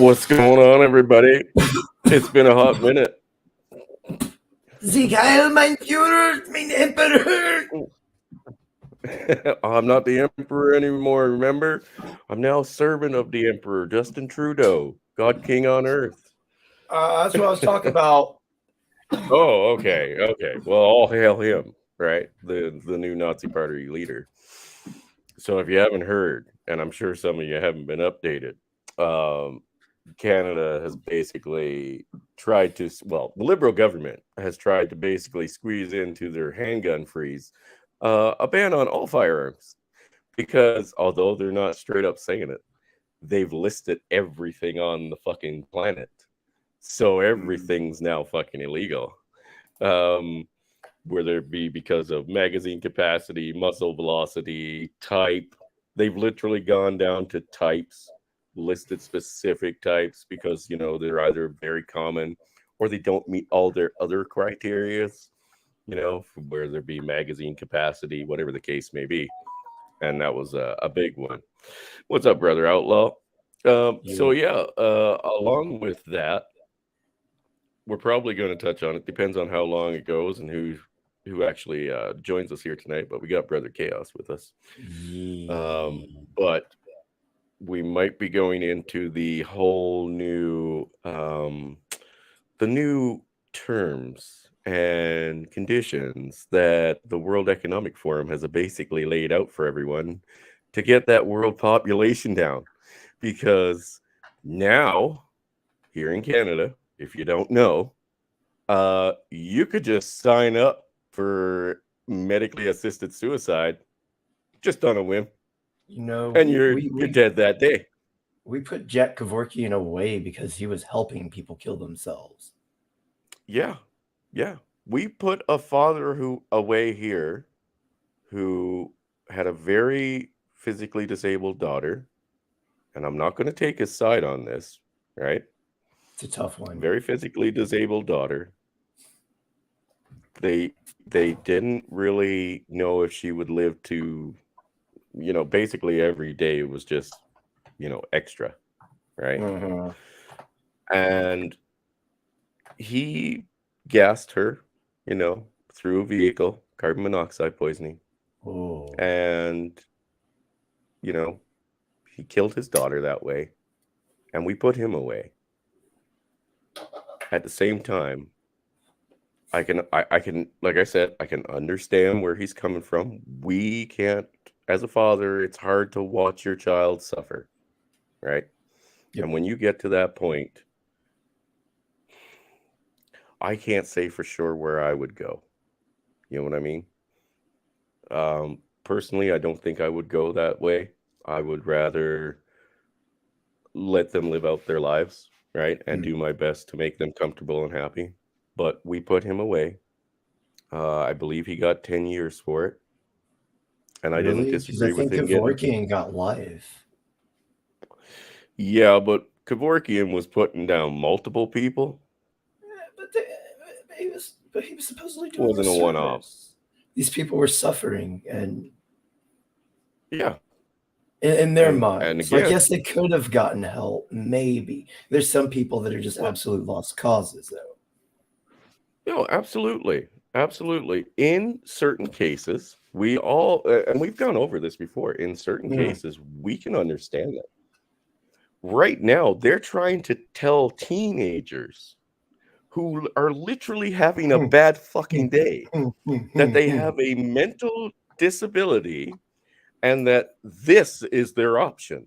What's going on, everybody? It's been a hot minute. Sieg Heil, mein Führer, mein Emperor. I'm not the emperor anymore, remember? I'm now servant of the emperor, Justin Trudeau, God King on earth. That's what I was talking about. Oh, okay. Well, all hail him, right? The new Nazi Party leader. So if you haven't heard, and I'm sure some of you haven't been updated, Canada has basically tried to, well, the Liberal government has tried to basically squeeze into their handgun freeze a ban on all firearms, because although they're not straight up saying it, they've listed everything on the fucking planet. So everything's now fucking illegal. Whether it be because of magazine capacity, muzzle velocity, type. They've literally gone down to types, listed specific types because, they're either very common or they don't meet all their other criterias, whether it be magazine capacity, whatever the case may be. And that was a big one. What's up, brother Outlaw? Along with that, we're probably going to touch on it. Depends on how long it goes and who actually joins us here tonight. But we got Brother Chaos with us. But we might be going into the whole new, the new terms and conditions that the World Economic Forum has basically laid out for everyone to get that world population down. Because now, here in Canada, if you don't know, you could just sign up for medically assisted suicide just on a whim. And you're dead that day. We put Jack Kevorkian away because he was helping people kill themselves. Yeah. We put a father away here who had a very physically disabled daughter, and I'm not going to take his side on this, right? It's a tough one. Very physically disabled daughter. They didn't really know if she would live to, basically every day was just, extra, right? Mm-hmm. And he gassed her, through a vehicle, carbon monoxide poisoning. Oh. And, he killed his daughter that way. And we put him away. At the same time, I can, like I said, I can understand where he's coming from. We can't, as a father, it's hard to watch your child suffer, right? Yep. And when you get to that point, I can't say for sure where I would go. You know what I mean? Personally, I don't think I would go that way. I would rather let them live out their lives, right? And do my best to make them comfortable and happy. But we put him away. I believe he got 10 years for it. And I didn't disagree with him. Kevorkian got life. Yeah, but Kevorkian was putting down multiple people. But he was supposedly doing wasn't a one-off. These people were suffering, and yeah, in their minds, again, yes, they could have gotten help. Maybe there's some people that are just absolute lost causes, though. No, absolutely. In certain cases, we all, and we've gone over this before, in certain cases, we can understand that. Right now, they're trying to tell teenagers who are literally having a bad fucking day that they have a mental disability and that this is their option.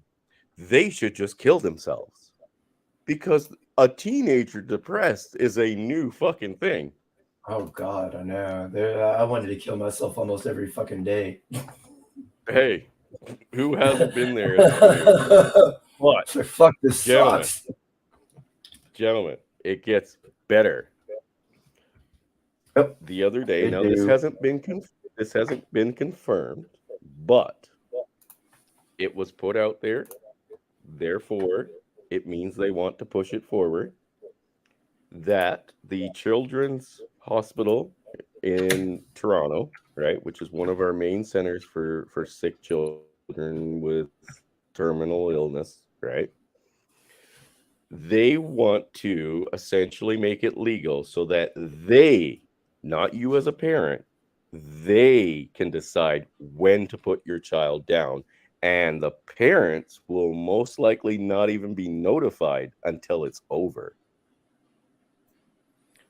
They should just kill themselves. Because a teenager depressed is a new fucking thing. Oh, God, I know. I wanted to kill myself almost every fucking day. Hey, who hasn't been there? What? So fuck this sucks. Gentlemen, it gets better. Yep. The other day, this hasn't been confirmed, but it was put out there. Therefore, it means they want to push it forward. That the Children's Hospital in Toronto, right, which is one of our main centers for sick children with terminal illness, right? They want to essentially make it legal so that they, not you as a parent, they can decide when to put your child down. And the parents will most likely not even be notified until it's over.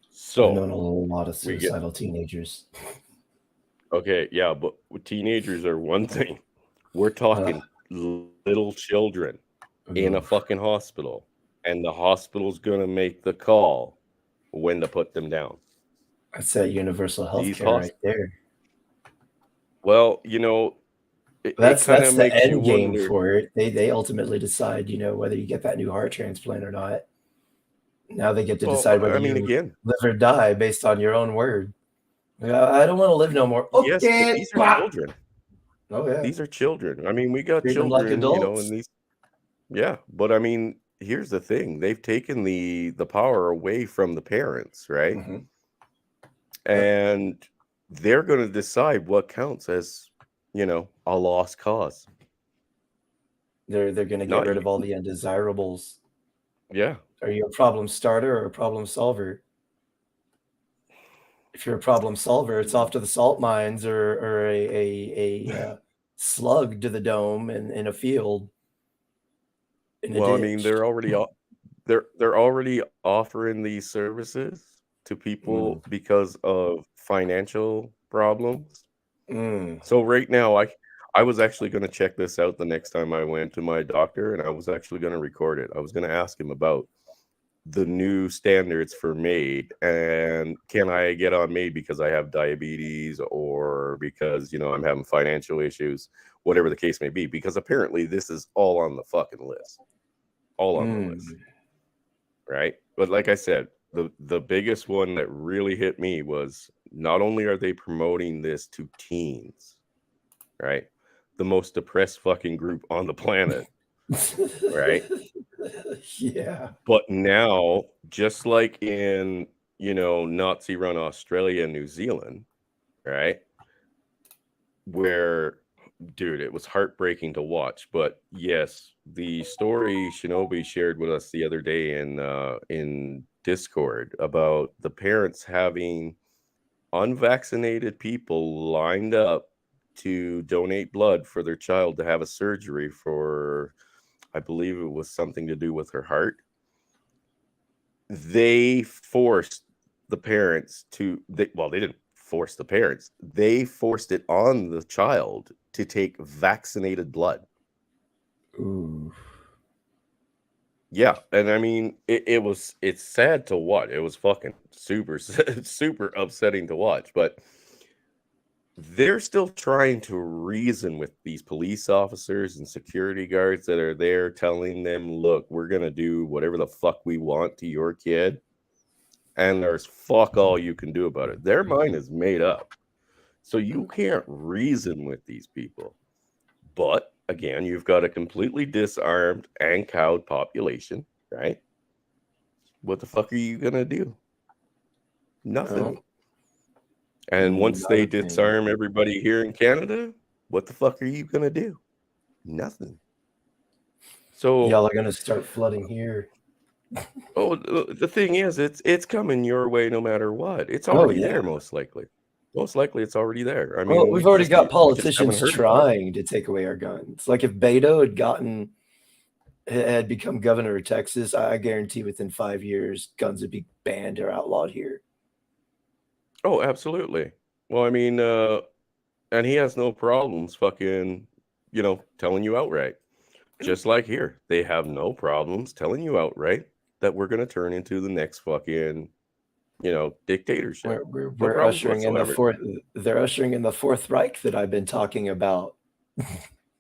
So I've known a lot of suicidal teenagers. Okay, yeah, but teenagers are one thing. We're talking little children in a fucking hospital, and the hospital's gonna make the call when to put them down. That's that universal health care right there. Well, that's the end game for it. They ultimately decide, whether you get that new heart transplant or not. Now they get to decide whether you live or die based on your own word. I don't want to live no more. Okay, yes, but these are children. Oh yeah, these are children. I mean, we got children, like adults. And these. Yeah, but I mean, here's the thing: they've taken the power away from the parents, right? Mm-hmm. And they're going to decide what counts as, a lost cause. They're going to get rid of all the undesirables. Yeah. Are you a problem starter or a problem solver? If you're a problem solver, it's off to the salt mines or a slug to the dome in a field. Well, I mean, they're already offering these services to people because of financial problems. So right now, I was actually going to check this out the next time I went to my doctor, and I was actually going to record it. I was going to ask him about the new standards for MAID, and can I get on MAID because I have diabetes or because, I'm having financial issues, whatever the case may be, because apparently this is all on the fucking list. All on the list. Right? But like I said, the biggest one that really hit me was not only are they promoting this to teens, right? The most depressed fucking group on the planet. Right? Yeah. But now, just like in, Nazi run Australia and New Zealand, right? Where, dude, it was heartbreaking to watch. But yes, the story Shinobi shared with us the other day in Discord about the parents having unvaccinated people lined up to donate blood for their child to have a surgery for, I believe it was something to do with her heart. They forced the parents they didn't force the parents. They forced it on the child to take vaccinated blood. Ooh. Yeah, and I mean, it's sad to watch. It was fucking super upsetting to watch, but they're still trying to reason with these police officers and security guards that are there, telling them, look, we're going to do whatever the fuck we want to your kid. And there's fuck all you can do about it. Their mind is made up. So you can't reason with these people. But again, you've got a completely disarmed and cowed population, right? What the fuck are you going to do? Nothing. And once they disarm everybody here in Canada, what the fuck are you going to do? Nothing. So y'all are going to start flooding here. Oh, the thing is, it's coming your way no matter what. It's already there, most likely. Most likely, it's already there. I mean, we've already got politicians trying to take away our guns. Like if Beto had become governor of Texas, I guarantee within 5 years, guns would be banned or outlawed here. Oh, absolutely. Well, I mean, and he has no problems fucking, telling you outright. Just like here, they have no problems telling you outright that we're going to turn into the next fucking, dictatorship. We're ushering in the fourth. They're ushering in the Fourth Reich that I've been talking about.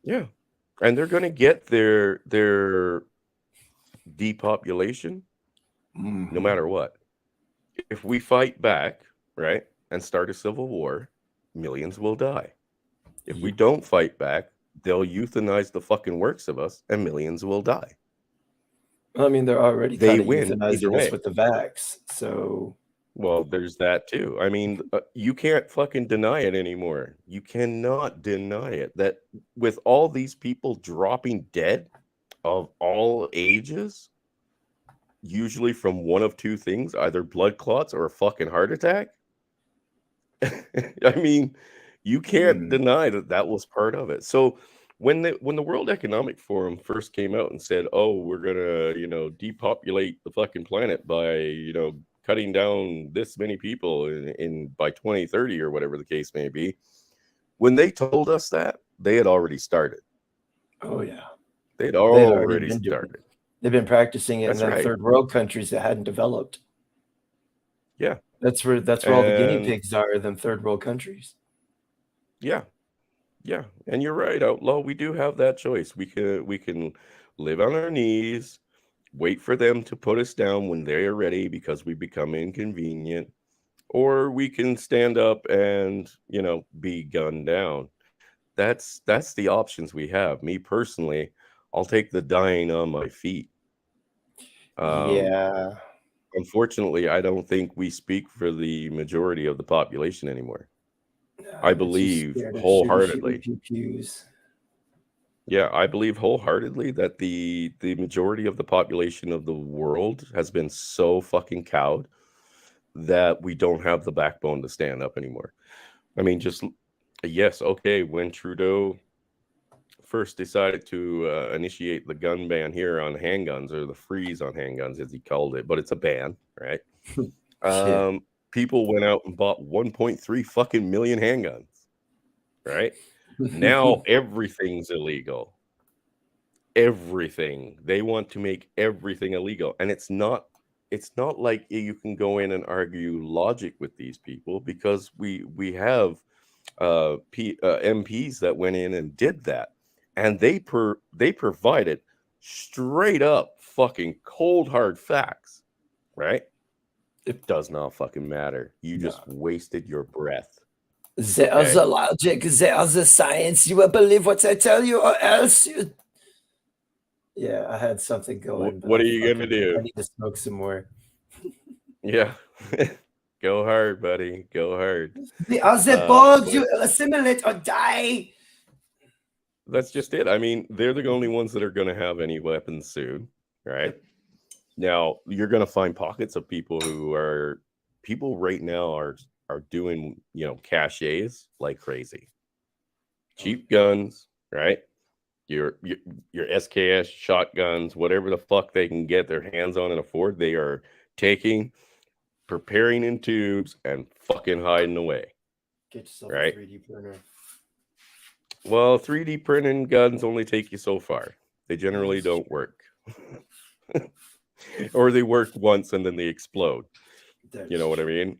Yeah, and they're going to get their depopulation, no matter what. If we fight back, right, and start a civil war, millions will die. If we don't fight back, they'll euthanize the fucking works of us, and millions will die. I mean, they're already kind of euthanizing us with the vax, so. Well, there's that too. I mean, you can't fucking deny it anymore. You cannot deny it. That with all these people dropping dead of all ages, usually from one of two things, either blood clots or a fucking heart attack. I mean, you can't deny that that was part of it. So when the World Economic Forum first came out and said, "Oh, we're gonna, depopulate the fucking planet by, cutting down this many people in by 2030 or whatever the case may be," when they told us that, they had already started. Oh yeah, they'd already started. They've been practicing it in third world countries that hadn't developed. Yeah, that's where all the guinea pigs are in them third world countries. Yeah, and you're right, Outlaw. We do have that choice. We can live on our knees, wait for them to put us down when they are ready because we become inconvenient, or we can stand up and be gunned down. That's the options we have. Me personally, I'll take the dying on my feet. Yeah. Unfortunately, I don't think we speak for the majority of the population anymore. I believe wholeheartedly. Yeah, I believe wholeheartedly that the majority of the population of the world has been so fucking cowed that we don't have the backbone to stand up anymore. I mean, yes, okay, when Trudeau first decided to initiate the gun ban here on handguns, or the freeze on handguns as he called it, but it's a ban, right? People went out and bought 1.3 fucking million handguns, right? Now everything's illegal. Everything. They want to make everything illegal, and it's not like you can go in and argue logic with these people, because we have MPs that went in and did that, and they provided straight up fucking cold hard facts, right? It does not fucking matter. You just wasted your breath. There's the logic, there's the science. You will believe what I tell you, or else you. Yeah, I had something going. What are you gonna do? I need to smoke some more. Yeah. Go hard, buddy. Go hard. The other bugs, you will assimilate or die. That's just it. I mean, they're the only ones that are going to have any weapons soon, right? Now, you're going to find pockets of people right now are doing, caches like crazy. Cheap guns, right? Your SKS shotguns, whatever the fuck they can get their hands on and afford, they are taking, preparing in tubes, and fucking hiding away. Get yourself a 3D printer. Well, 3D printing guns only take you so far. They generally don't work. Or they work once and then they explode. You know what I mean?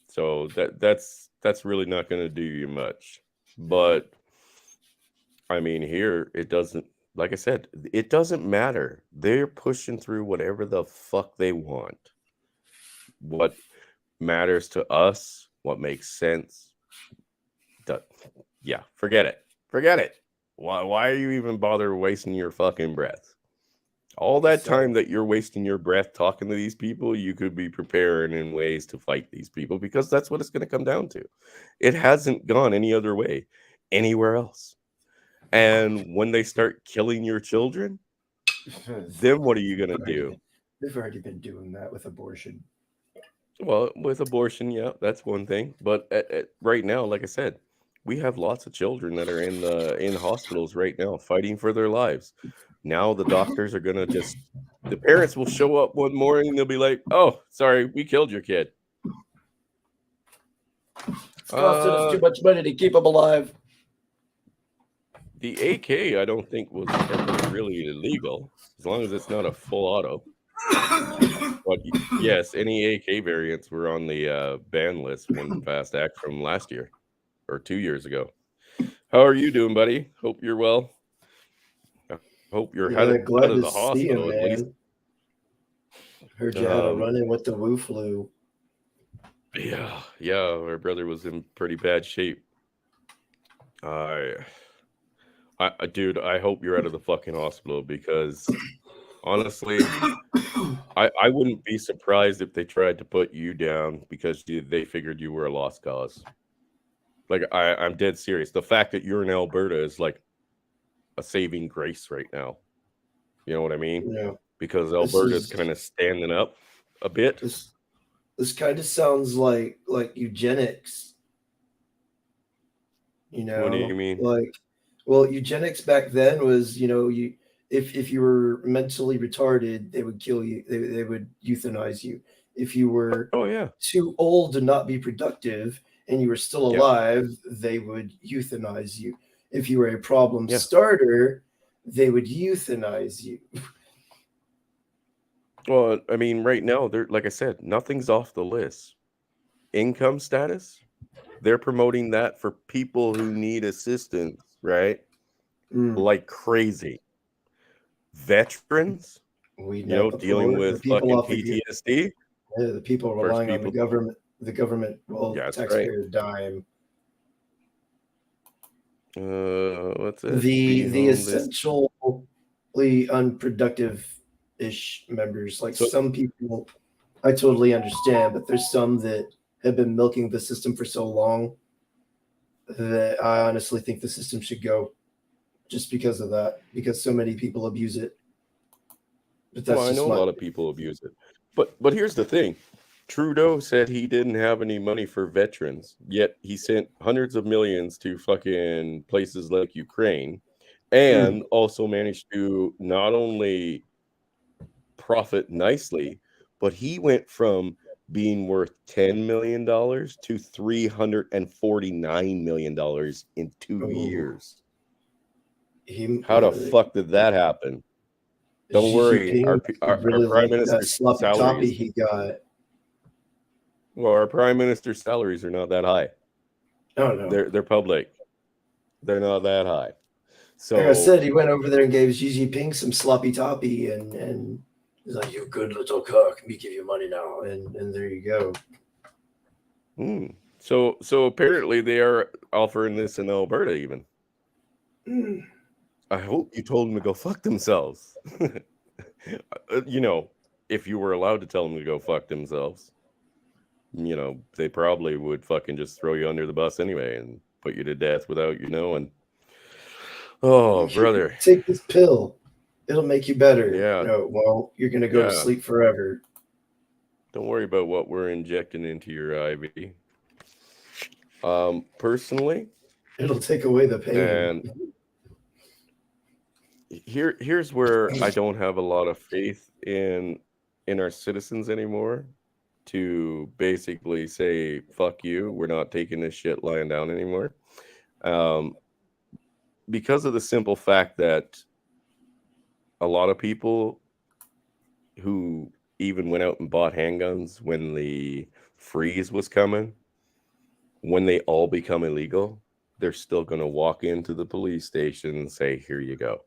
So that's really not going to do you much. But I mean, here it doesn't, like I said, it doesn't matter. They're pushing through whatever the fuck they want. What matters to us, what makes sense. Yeah, forget it. Why are you even bother wasting your fucking breath? All that time that you're wasting your breath talking to these people, you could be preparing in ways to fight these people, because that's what it's going to come down to. It hasn't gone any other way anywhere else. And when they start killing your children, then what are you going to do? They've already been doing that with abortion. Well, with abortion, yeah, that's one thing. But right now, like I said, we have lots of children that are in hospitals right now fighting for their lives. Now the doctors are going to the parents will show up one morning and they'll be like, "Oh, sorry, we killed your kid. It's costing us too much money to keep them alive." The AK, I don't think, was ever really illegal, as long as it's not a full auto. But yes, any AK variants were on the ban list when Fast Act from last year or 2 years ago. How are you doing, buddy? Hope you're well. I hope you're out of the hospital at least. Heard you had a run-in with the Wu flu. Yeah, our brother was in pretty bad shape. Dude, I hope you're out of the fucking hospital, because honestly, I wouldn't be surprised if they tried to put you down because they figured you were a lost cause. Like, I'm dead serious. The fact that you're in Alberta is like a saving grace right now. You know what I mean? Yeah. because Alberta's kind of standing up a bit. This kind of sounds like eugenics. What do you mean? Well, eugenics back then was, if you were mentally retarded, they would kill you. They would euthanize you. If you were too old to not be productive and you were still alive, they would euthanize you. If you were a problem starter, they would euthanize you. Well, I mean, right now, like I said, nothing's off the list. Income status, they're promoting that for people who need assistance, right? Like crazy. Veterans, dealing with fucking PTSD. The people relying on the government, taxpayer dime. What's it? The essentially unproductive-ish members, like some people, I totally understand, but there's some that have been milking the system for so long that I honestly think the system should go, just because of that, because so many people abuse it. But that's I know a lot of people abuse it. But here's the thing. Trudeau said he didn't have any money for veterans, yet he sent hundreds of millions to fucking places like Ukraine, and also managed to not only profit nicely, but he went from being worth $10 million to $349 million in 2 years. How the fuck did that happen? Don't worry, our prime minister's salaries he got. Well, our prime minister's salaries are not that high. Oh no, they're public. They're not that high. So like I said, he went over there and gave Xi Jinping some sloppy toppy, and he's like, "You good little cook, me give you money now," and there you go. So apparently they are offering this in Alberta even. I hope you told them to go fuck themselves. If you were allowed to tell them to go fuck themselves, they probably would fucking just throw you under the bus anyway and put you to death without you knowing. Oh, brother. Take this pill. It'll make you better. Yeah. No, well, you're going to go to sleep forever. Don't worry about what we're injecting into your IV. Personally, it'll take away the pain. And here's where I don't have a lot of faith in our citizens anymore to basically say, fuck you, we're not taking this shit lying down anymore. Because of the simple fact that a lot of people who even went out and bought handguns when the freeze was coming, when they all become illegal, they're still going to walk into the police station and say, here you go.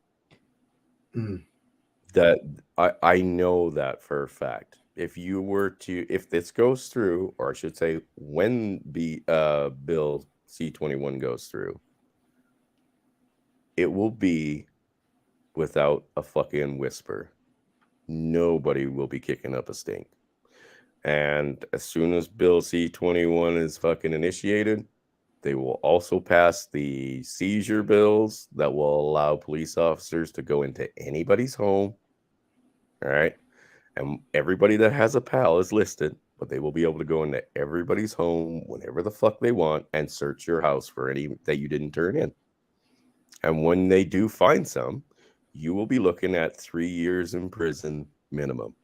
That I know that for a fact. If this goes through, or I should say when Bill C-21 goes through, it will be without a fucking whisper. Nobody will be kicking up a stink. And as soon as Bill C-21 is fucking initiated, they will also pass the seizure bills that will allow police officers to go into anybody's home. All right. And everybody that has a PAL is listed, but they will be able to go into everybody's home whenever the fuck they want and search your house for any that you didn't turn in. And when they do find some, you will be looking at 3 years in prison minimum,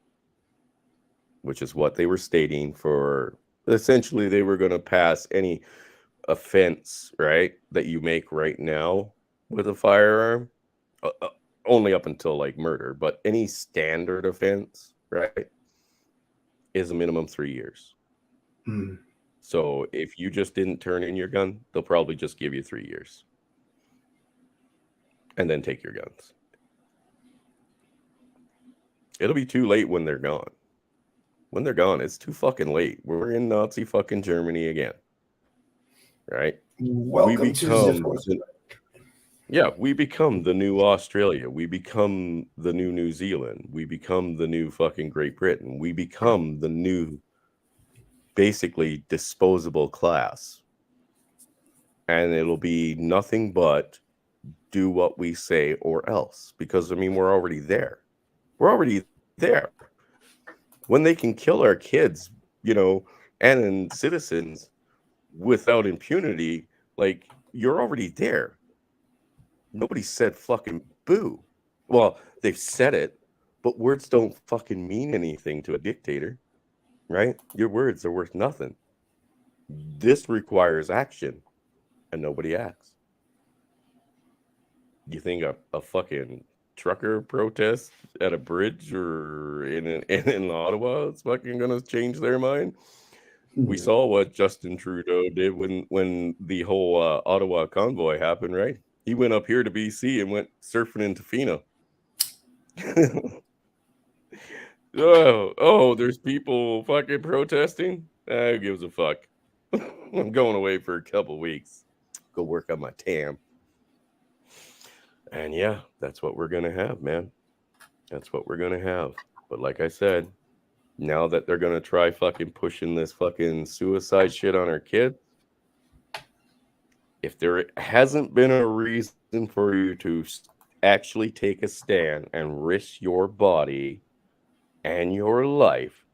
which is what they were stating for. Essentially, they were going to pass any offense, right, that you make right now with a firearm, only up until like murder, but any standard offense, right, is a minimum 3 years. So if you just didn't turn in your gun, they'll probably just give you 3 years and then take your guns. It'll be too late when they're gone. When they're gone, it's too fucking late. We're in Nazi fucking Germany again. Right? Welcome to we become the new Australia. We become the new New Zealand. We become the new fucking Great Britain. We become the new, basically, disposable class. And it'll be nothing but do what we say or else. Because, I mean, we're already there. We're already there. When they can kill our kids, and citizens without impunity, like, you're already there. Nobody said fucking boo. Well, they've said it, but words don't fucking mean anything to a dictator, right? Your words are worth nothing. This requires action, and nobody acts. You think a fucking trucker protest at a bridge or in Ottawa is fucking gonna change their mind? We saw what Justin Trudeau did when the whole Ottawa convoy happened, right? He went up here to BC and went surfing in Tofino. There's people fucking protesting? Who gives a fuck? I'm going away for a couple weeks. Go work on my TAM. And yeah, that's what we're going to have, man. That's what we're going to have. But like I said, now that they're going to try fucking pushing this fucking suicide shit on our kids, if there hasn't been a reason for you to actually take a stand and risk your body and your life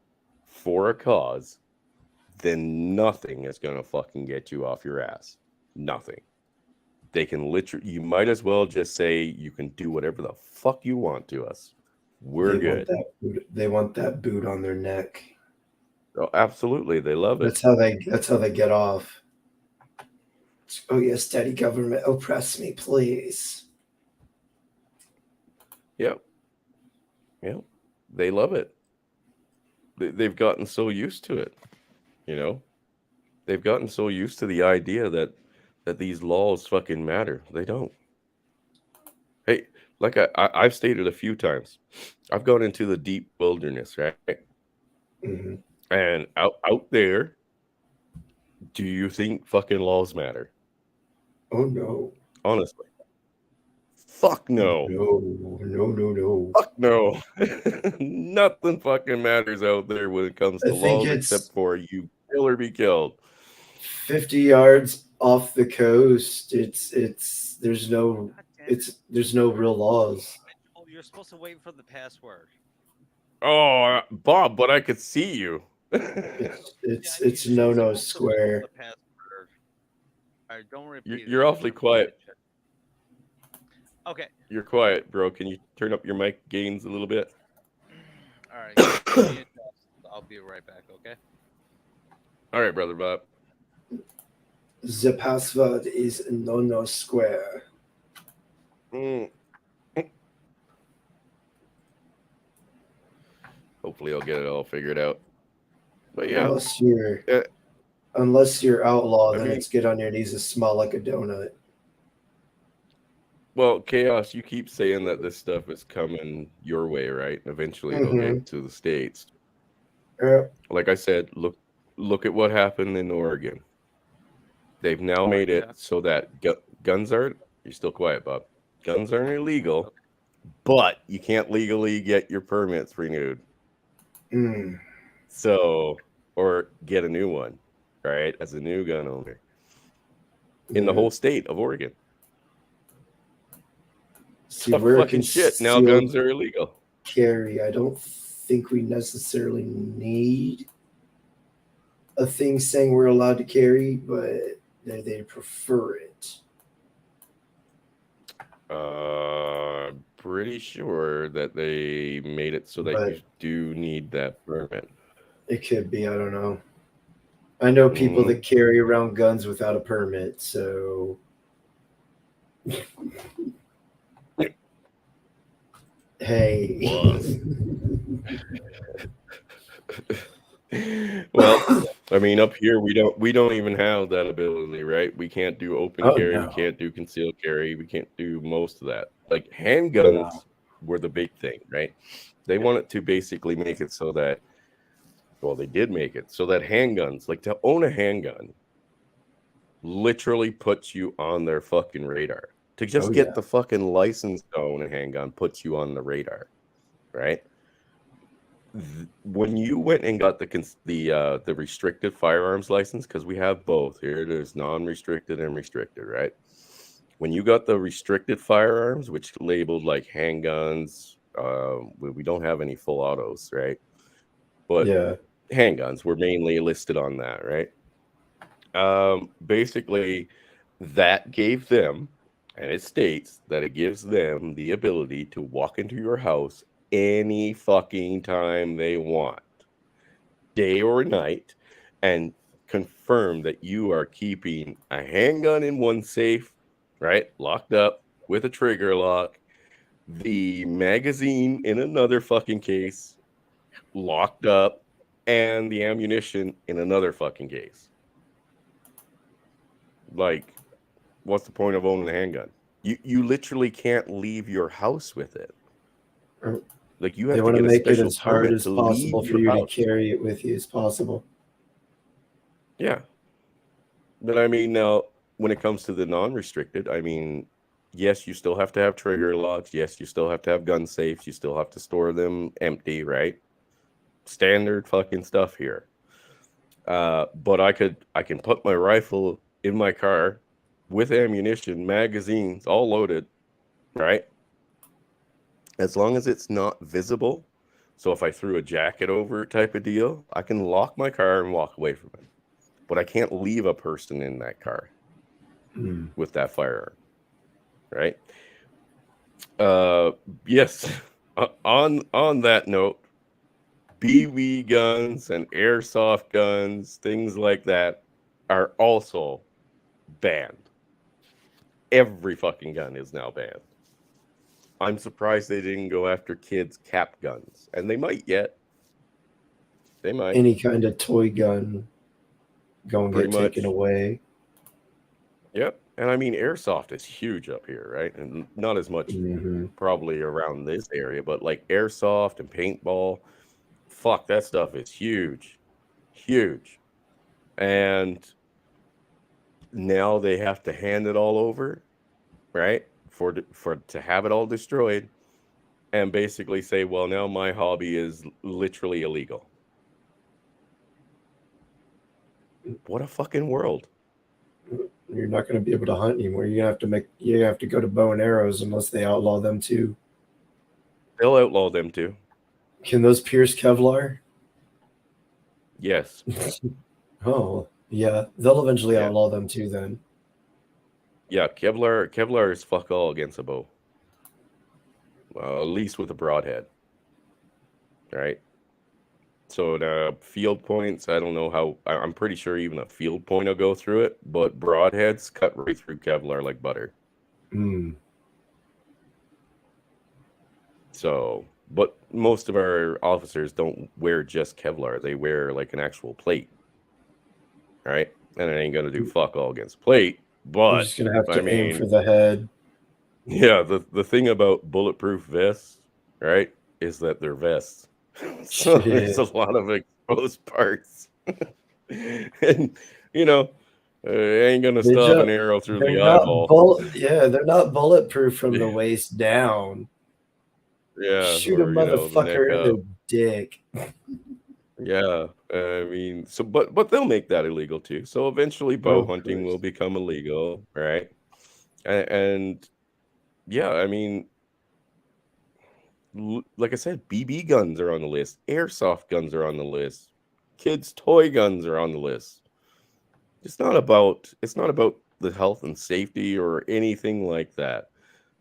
for a cause, then nothing is going to fucking get you off your ass. Nothing. They can literally, you might as well just say you can do whatever the fuck you want to us. We're good. They want that boot on their neck. Oh, absolutely. They love it. That's how they get off. Oh yes, daddy government, oppress me, please. Yep. Yep. They love it. They've gotten so used to it. They've gotten so used to the idea that these laws fucking matter. They don't. Hey, like I've stated a few times, I've gone into the deep wilderness, right? Mm-hmm. And out there, do you think fucking laws matter? Oh no. Honestly. Fuck no. No. Fuck no. Nothing fucking matters out there when it comes to laws except for you kill or be killed. 50 yards off the coast, there's no real laws. You're supposed to wait for the password. Oh, Bob, but I could see you. It's no square. All right, don't repeat. You're awfully quiet. Okay. You're quiet, bro. Can you turn up your mic gains a little bit? All right. I'll be right back, okay? All right, brother Bob. The password is no square. Hopefully I'll get it all figured out. But yeah. Unless you're outlaw, then it's get on your knees and smell like a donut. Well, Chaos, you keep saying that this stuff is coming your way, right? Eventually it'll get to the States. Like I said, look at what happened in Oregon. They've now made it so that guns aren't, you're still quiet, Bob. Guns aren't illegal, but you can't legally get your permits renewed. So, or get a new one, right? As a new gun owner in the whole state of Oregon. See, we're fucking shit. Now guns are illegal. Carry. I don't think we necessarily need a thing saying we're allowed to carry, but they prefer it. Pretty sure that they made it so that you do need that permit. It could be. I don't know. I know people that carry around guns without a permit, so. Hey. Well, I mean, up here we don't even have that ability, right? We can't do open carry, we can't do concealed carry, we can't do most of that. Like handguns were the big thing, right? They wanted to basically make it so that, well, they did make it so that handguns, like to own a handgun, literally puts you on their fucking radar. To just get the fucking license to own a handgun puts you on the radar, right? When you went and got the restricted firearms license, because we have both here, there's non-restricted and restricted, right? When you got the restricted firearms, which labeled like handguns, We don't have any full autos, right? But yeah, handguns were mainly listed on that, right? Basically, that gave them, and it states that it gives them the ability to walk into your house any fucking time they want, day or night, and confirm that you are keeping a handgun in one safe, right? Locked up with a trigger lock, the magazine in another fucking case, locked up, and the ammunition in another fucking case. Like, what's the point of owning a handgun? You literally can't leave your house with it. Like, you have to get a special as hard permit as to possible leave for your you house. to carry it with you as possible. Yeah. But I mean, now, when it comes to the non-restricted, I mean, yes, you still have to have trigger locks. Yes, you still have to have gun safes. You still have to store them empty, right? Standard fucking stuff here. But I can put my rifle in my car with ammunition, magazines, all loaded, right? As long as it's not visible. So if I threw a jacket over type of deal, I can lock my car and walk away from it. But I can't leave a person in that car with that firearm, right? Yes. On that note, BB guns and airsoft guns, things like that, are also banned. Every fucking gun is now banned. I'm surprised they didn't go after kids' cap guns, and they might yet. They might. Any kind of toy gun going to get taken away. Yep. And I mean, airsoft is huge up here, right? And not as much probably around this area, but like airsoft and paintball, fuck, that stuff is huge. Huge. And now they have to hand it all over, right? For to have it all destroyed, and basically say, well, now my hobby is literally illegal. What a fucking world. You're not going to be able to hunt anymore. You have to go to bow and arrows unless they outlaw them too. They'll outlaw them too. Can those pierce Kevlar? Yes. Oh, yeah. They'll eventually outlaw them too then. Yeah, Kevlar is fuck all against a bow. At least with a broadhead. Right? So the field points, I don't know how, I'm pretty sure even a field point will go through it, but broadheads cut right through Kevlar like butter. So, but most of our officers don't wear just Kevlar. They wear like an actual plate. Right? And it ain't going to do fuck all against plate, but you're just going to have to aim for the head. Yeah, the thing about bulletproof vests, right, is that they're vests. So there's a lot of exposed parts. And, you know, ain't going to stop an arrow through the eyeball. They're not bulletproof from the waist down. Yeah. Shoot a motherfucker in the dick. Yeah. I mean, so, but they'll make that illegal too. So eventually bow hunting will become illegal, right? And yeah, I mean, like I said, BB guns are on the list. Airsoft guns are on the list. Kids' toy guns are on the list. It's not about the health and safety or anything like that.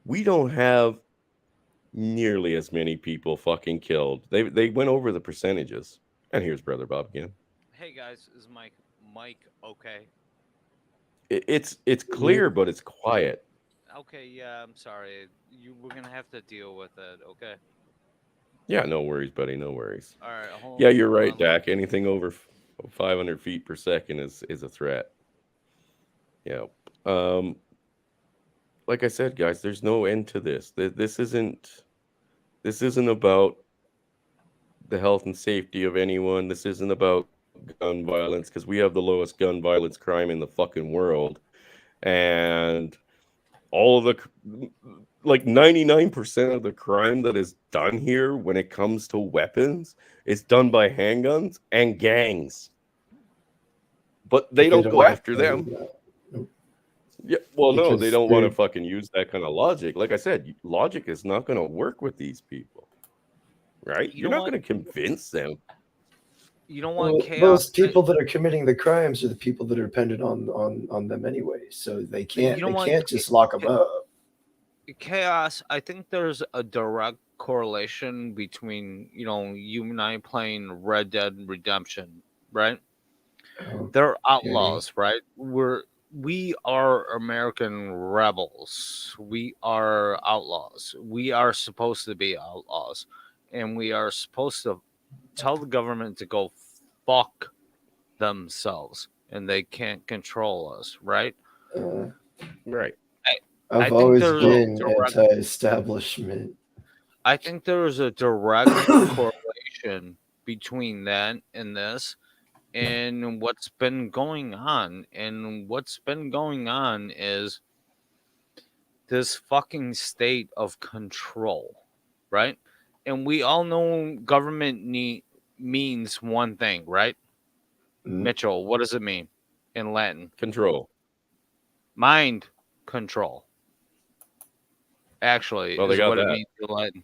We don't have nearly as many people fucking killed. They went over the percentages. And here's Brother Bob again. Hey guys, is Mike okay? It's clear, but it's quiet. Okay, yeah, I'm sorry. We're gonna have to deal with it, okay? Yeah, no worries, buddy. No worries. All right. Yeah, you're right, Dak. Anything over 500 feet per second is a threat. Yeah. Like I said, guys, there's no end to this. This isn't about the health and safety of anyone. This isn't about gun violence, because we have the lowest gun violence crime in the fucking world, and all of the, like 99% of the crime that is done here when it comes to weapons is done by handguns and gangs. But they don't go after them. Yeah, well, no, they because don't want to fucking use that kind of logic. Like I said, logic is not going to work with these people, right? You're not going to convince them. You don't want chaos. Those people that are committing the crimes are the people that are dependent on them anyway, so they can't just lock them up. Chaos. I think there's a direct correlation between you and I playing Red Dead Redemption, right? They're outlaws, right? We are American rebels. We are outlaws. We are supposed to be outlaws, and we are supposed to tell the government to go fuck themselves, and they can't control us, right? Right. I've always been anti-establishment. I think there is a direct correlation between that and this, and what's been going on. And what's been going on is this fucking state of control, right? And we all know government means one thing, right? Mitchell, what does it mean in Latin? Control. Mind control. Actually, well, is what it means in Latin.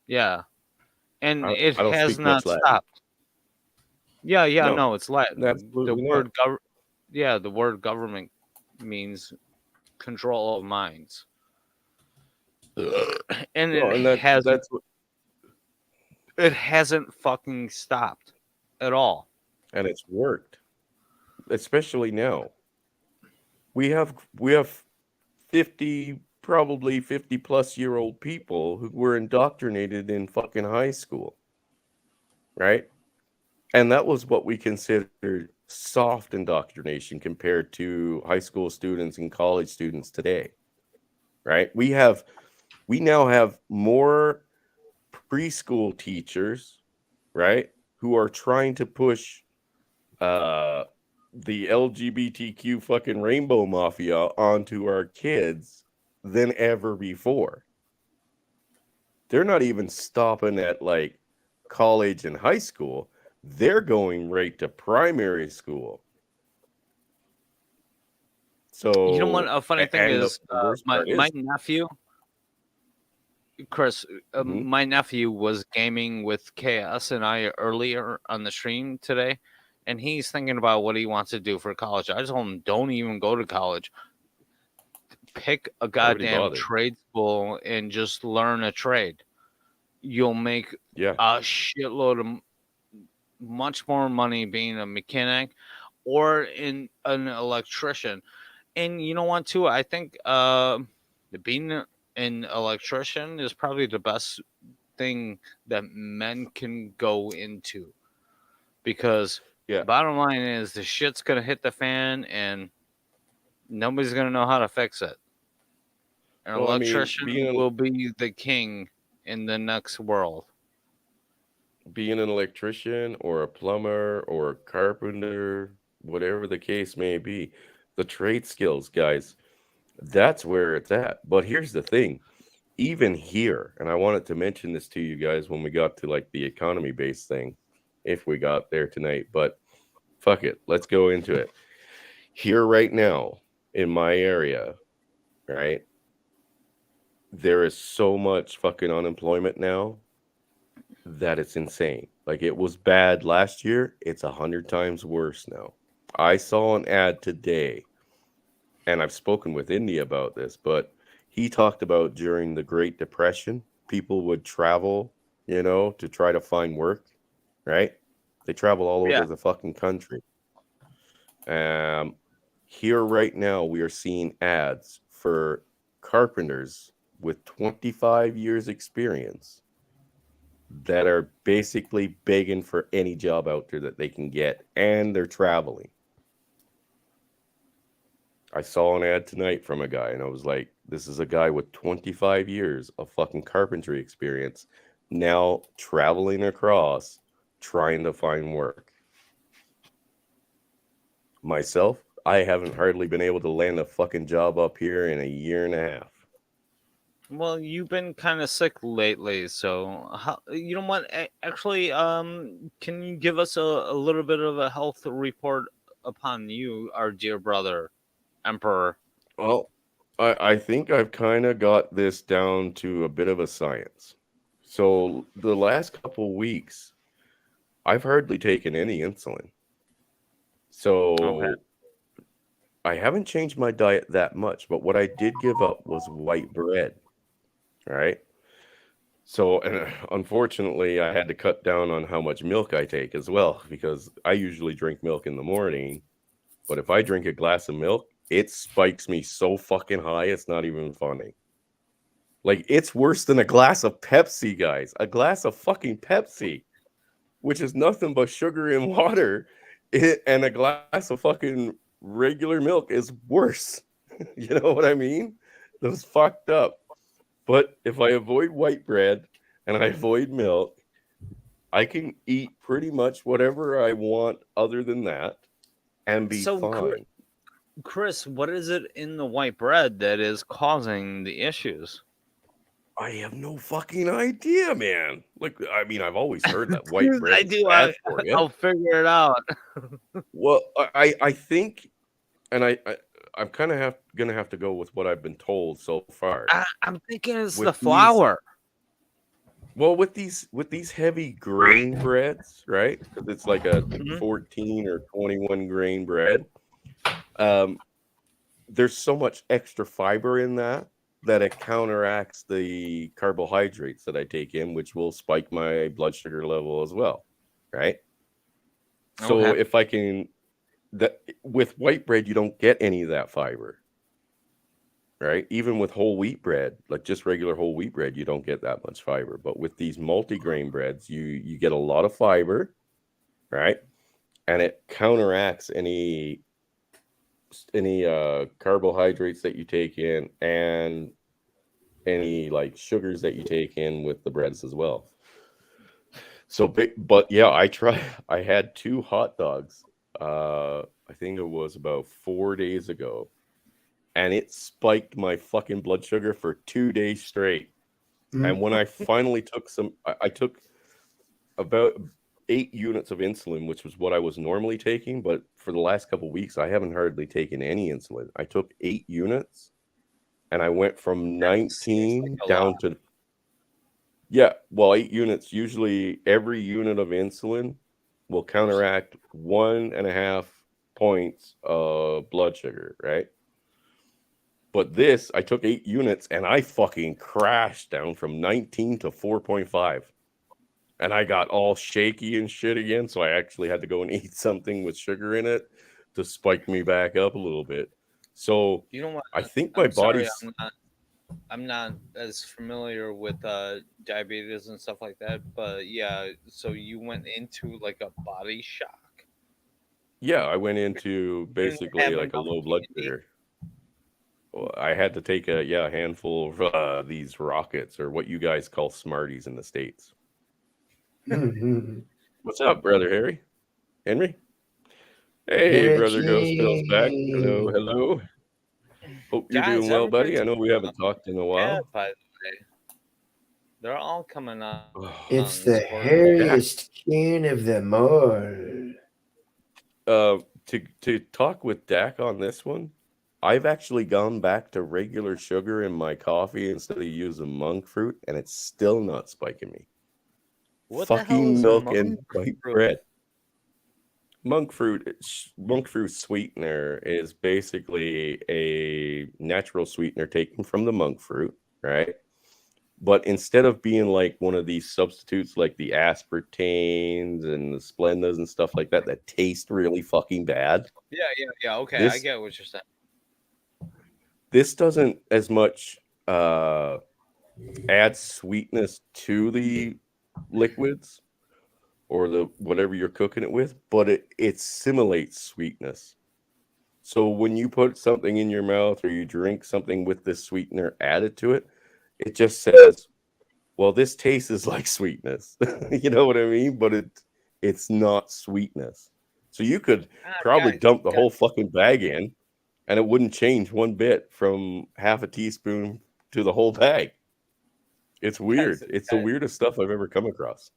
Yeah. And it has not stopped. Yeah, no, it's Latin. The word the word government means control of minds. And it hasn't fucking stopped at all. And it's worked. Especially now. We have 50 plus year old people who were indoctrinated in fucking high school. Right? And that was what we considered soft indoctrination compared to high school students and college students today. Right? We now have more preschool teachers, right, who are trying to push the LGBTQ fucking rainbow mafia onto our kids than ever before. They're not even stopping at like college and high school. They're going right to primary school. So you know what? A funny thing is, my nephew, Chris, my nephew was gaming with KS and I earlier on the stream today, and he's thinking about what he wants to do for college. I told him, don't even go to college. Pick a goddamn trade school and just learn a trade. You'll make a shitload of much more money being a mechanic or an electrician. And you know what, too? I think being an electrician is probably the best thing that men can go into. Because bottom line is the shit's going to hit the fan and nobody's going to know how to fix it. An electrician will be the king in the next world. Being an electrician or a plumber or a carpenter, whatever the case may be, the trade skills, guys, that's where it's at. But here's the thing. Even here, and I wanted to mention this to you guys when we got to like the economy-based thing, if we got there tonight, but fuck it. Let's go into it. Here right now in my area, right? There is so much fucking unemployment now that it's insane. Like it was bad last year. It's 100 times worse now. I saw an ad today, and I've spoken with Indy about this, but he talked about during the Great Depression, people would travel, to try to find work, right? They travel all over the fucking country. Here right now, we are seeing ads for carpenters with 25 years experience that are basically begging for any job out there that they can get, and they're traveling. I saw an ad tonight from a guy, and I was like, this is a guy with 25 years of fucking carpentry experience now traveling across trying to find work. Myself, I haven't hardly been able to land a fucking job up here in a year and a half. Well, you've been kind of sick lately, so you know what? Actually, can you give us a little bit of a health report upon you, our dear brother, Emperor? Well, I think I've kind of got this down to a bit of a science. So the last couple weeks, I've hardly taken any insulin. So I haven't changed my diet that much, but what I did give up was white bread, right? So, and unfortunately, I had to cut down on how much milk I take as well, because I usually drink milk in the morning. But if I drink a glass of milk, it spikes me so fucking high, it's not even funny. Like, it's worse than a glass of Pepsi, guys. A glass of fucking Pepsi, which is nothing but sugar and water, and a glass of fucking regular milk is worse. You know what I mean? That's fucked up. But if I avoid white bread and I avoid milk, I can eat pretty much whatever I want other than that and be fine. Chris, what is it in the white bread that is causing the issues? I have no fucking idea, man. Like, I mean, I've always heard that white bread is bad for you. I'll figure it out. Well, I think, and I'm kind of gonna have to go with what I've been told so far. I'm thinking it's the flour. Well, with these heavy grain breads, right? Because it's like a 14 or 21 grain bread. There's so much extra fiber in that it counteracts the carbohydrates that I take in, which will spike my blood sugar level as well, right? So if I can, with white bread, you don't get any of that fiber, right? Even with whole wheat bread, like just regular whole wheat bread, you don't get that much fiber. But with these multi-grain breads, you get a lot of fiber, right? And it counteracts any carbohydrates that you take in and any like sugars that you take in with the breads as well. So, but yeah, I had 2 hot dogs. I think it was about 4 days ago, and it spiked my fucking blood sugar for 2 days straight. And when I finally took I took about 8 units of insulin, which was what I was normally taking, but for the last couple of weeks, I haven't hardly taken any insulin. I took 8 units, and I went from 19 down to 8 units. Usually, every unit of insulin will counteract 1.5 points of blood sugar, right? But this, I took 8 units, and I fucking crashed down from 19 to 4.5. And I got all shaky and shit again, so I actually had to go and eat something with sugar in it to spike me back up a little bit. So you know what? I think my body's. I'm not as familiar with diabetes and stuff like that, but yeah. So you went into like a body shock. Yeah, I went into basically like a low blood sugar. Well, I had to take a handful of these rockets, or what you guys call Smarties in the States. What's up, brother Harry? Henry? Hey, brother Ghostpill's back. Hello, hello. Hope you're doing well, buddy. I know we haven't talked in a while. Yeah, by the way, they're all coming up. It's the hairiest king of them all. To talk with Dak on this one, I've actually gone back to regular sugar in my coffee instead of using monk fruit, and it's still not spiking me. What fucking milk and white bread. Monk fruit sweetener is basically a natural sweetener taken from the monk fruit, right? But instead of being like one of these substitutes like the aspartames and the Splendas and stuff like that taste really fucking bad. Yeah. Okay, I get what you're saying. This doesn't as much add sweetness to the liquids or the whatever you're cooking it with, but it simulates sweetness. So when you put something in your mouth or you drink something with this sweetener added to it, it just says, well, this tastes like sweetness. You know what I mean? But it's not sweetness. So you could probably dump the whole fucking bag in and it wouldn't change one bit from half a teaspoon to the whole bag. It's weird. It's the weirdest stuff I've ever come across.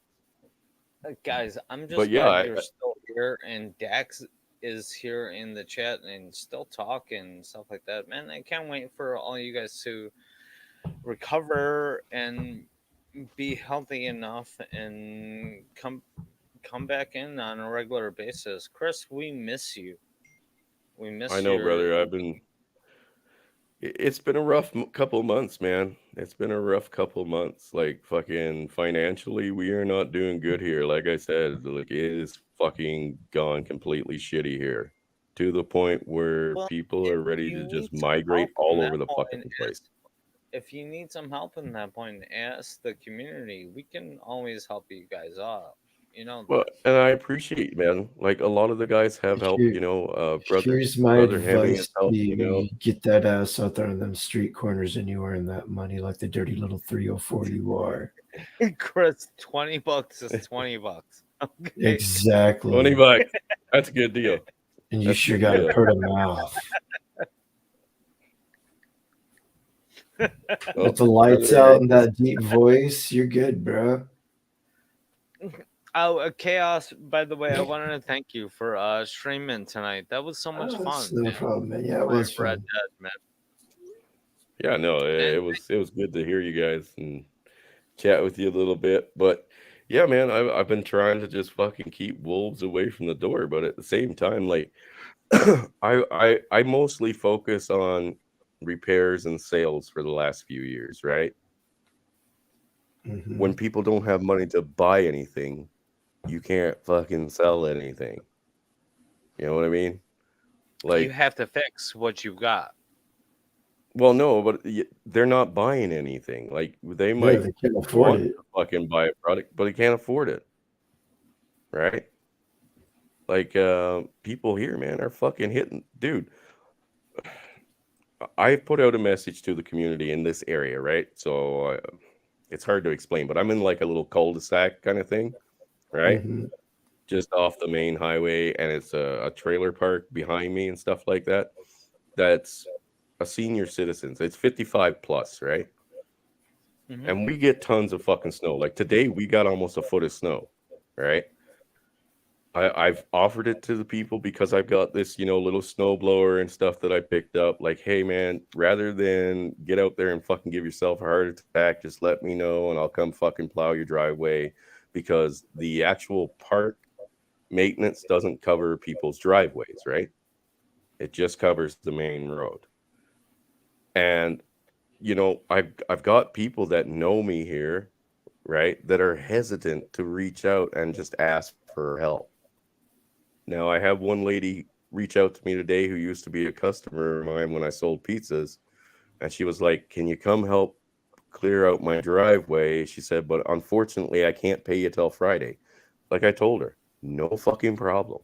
Guys, I'm just glad you're still here, and Dax is here in the chat and still talk and stuff like that. Man, I can't wait for all you guys to recover and be healthy enough and come back in on a regular basis. Chris, we miss you. We miss you. I know, brother. It's been a rough couple months, man. It's been a rough couple months. Like, fucking financially, we are not doing good here. Like I said, like, it is fucking gone completely shitty here, to the point where people are ready to just migrate all over the fucking place. If you need some help in that point, ask the community. We can always help you guys out. You know. Well, and I appreciate, man. Like, a lot of the guys have help. You know, here's my advice: get that ass out there on them street corners, and you earn that money like the dirty little 304 you are. Chris, $20 is $20. Okay. Exactly. $20. That's a good deal. And you sure got to hurt a mouth. With the lights out and that deep voice, you're good, bro. Oh, Chaos, by the way, I wanted to thank you for streaming tonight. That was so much fun. No problem, man. Yeah, it was fun. Man. Yeah, no, it was good to hear you guys and chat with you a little bit. But yeah, man, I've been trying to just fucking keep wolves away from the door, but at the same time, like I mostly focus on repairs and sales for the last few years, right? Mm-hmm. When people don't have money to buy anything, you can't fucking sell anything. You know what I mean? Like, you have to fix what you got. Well, no, but they're not buying anything. Like, they might they can't afford it. Fucking buy a product, but they can't afford it. Right? Like, people here, man, are fucking hitting. Dude, I put out a message to the community in this area, right? So it's hard to explain, but I'm in like a little cul-de-sac kind of thing, right? Mm-hmm. Just off the main highway, and it's a trailer park behind me and stuff like that. That's a senior citizens. It's 55 plus, right? Mm-hmm. And we get tons of fucking snow. Like today, we got almost a foot of snow, right? I've offered it to the people because I've got this, you know, little snow blower and stuff that I picked up. Like, hey, man, rather than get out there and fucking give yourself a heart attack, just let me know and I'll come fucking plow your driveway, because the actual park maintenance doesn't cover people's driveways, right? It just covers the main road. And, you know, I've got people that know me here, right, that are hesitant to reach out and just ask for help. Now, I have one lady reach out to me today who used to be a customer of mine when I sold pizzas. And she was like, can you come help clear out my driveway? She said, but unfortunately, I can't pay you till Friday. Like I told her, no fucking problem.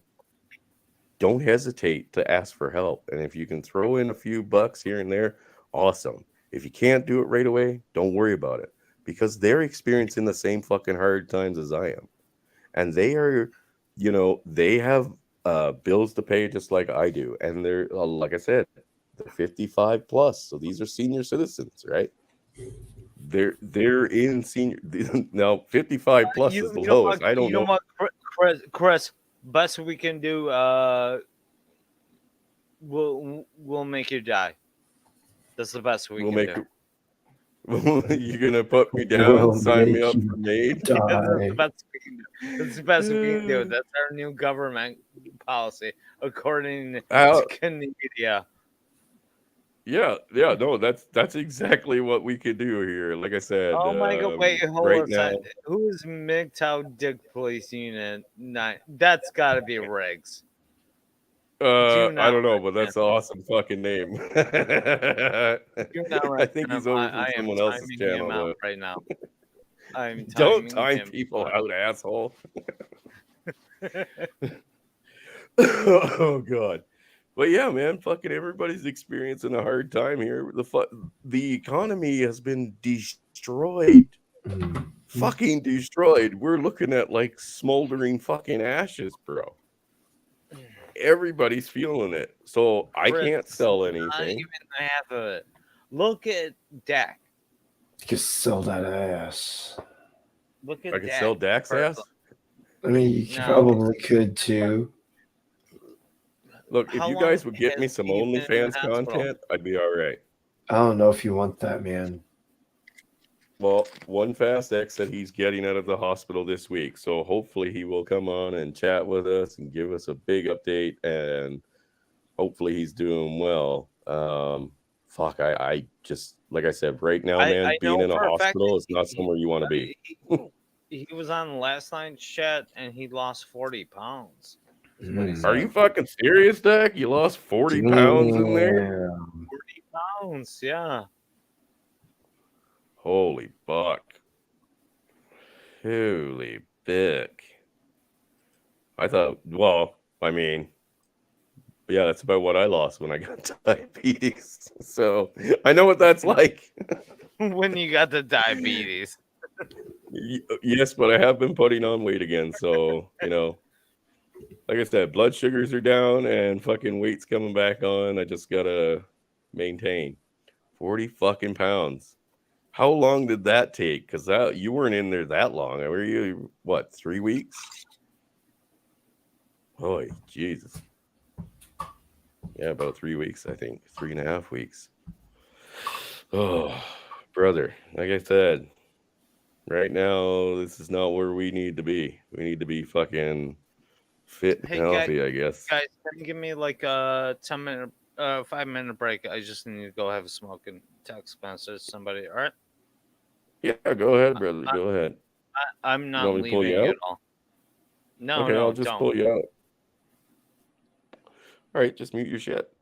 Don't hesitate to ask for help. And if you can throw in a few bucks here and there, awesome. If you can't do it right away, don't worry about it, because they're experiencing the same fucking hard times as I am. And they are, you know, they have bills to pay just like I do. And they're, like I said, they're 55 plus. So these are senior citizens, right? They're in senior. Now, 55 plus is the lowest. I don't know. What, Chris, best we can do, we'll make you die. That's the best we can do. You're gonna put me down and sign me up for MAID? Yeah, that's the best we can do. That's the best we can do. That's our new government policy, according to Canada. Yeah, no, that's exactly what we could do here. Like I said, oh my god, wait, hold right on a now. second. Who is MGTOW Dick Police Unit 9? That's gotta be Riggs. I don't know, but that's an awesome fucking name. I think he's over from someone else's channel right now. Don't time people out, asshole. Oh god. But yeah, man, fucking everybody's experiencing a hard time here. The economy has been destroyed. Fucking destroyed. We're looking at like smoldering fucking ashes, bro. Everybody's feeling it. So I can't sell anything. Not even half of it. Look at Dak. You can sell that ass. Look at I can sell Dak's ass? I mean, you probably could too. Look, if you guys would get me some OnlyFans content, I'd be all right. I don't know if you want that, man. Well, One Fast X said he's getting out of the hospital this week, so hopefully he will come on and chat with us and give us a big update, and hopefully he's doing well. I just, like I said, right now, man, being in a hospital is not somewhere you want to be. He was on last night's chat and he lost 40 pounds. Are you fucking serious, Dak? You lost 40 pounds in there? 40 pounds, yeah. Holy buck. Holy bick. I thought, well, I mean, yeah, that's about what I lost when I got diabetes. So I know what that's like. When you got the diabetes. Yes, but I have been putting on weight again. So, like I said, blood sugars are down and fucking weight's coming back on. I just got to maintain 40 fucking pounds. How long did that take? Because you weren't in there that long. Were you, 3 weeks? Oh, Jesus. Yeah, about 3 weeks, I think. 3.5 weeks. Oh, brother. Like I said, right now, this is not where we need to be. We need to be fucking fit and healthy, I guess. Guys, can you give me like a 5-minute break? I just need to go have a smoke and text message somebody. All right? Yeah, go ahead, brother. Go ahead. I'm not leaving at all. No, okay, no, I'll just pull you out. All right, just mute your shit.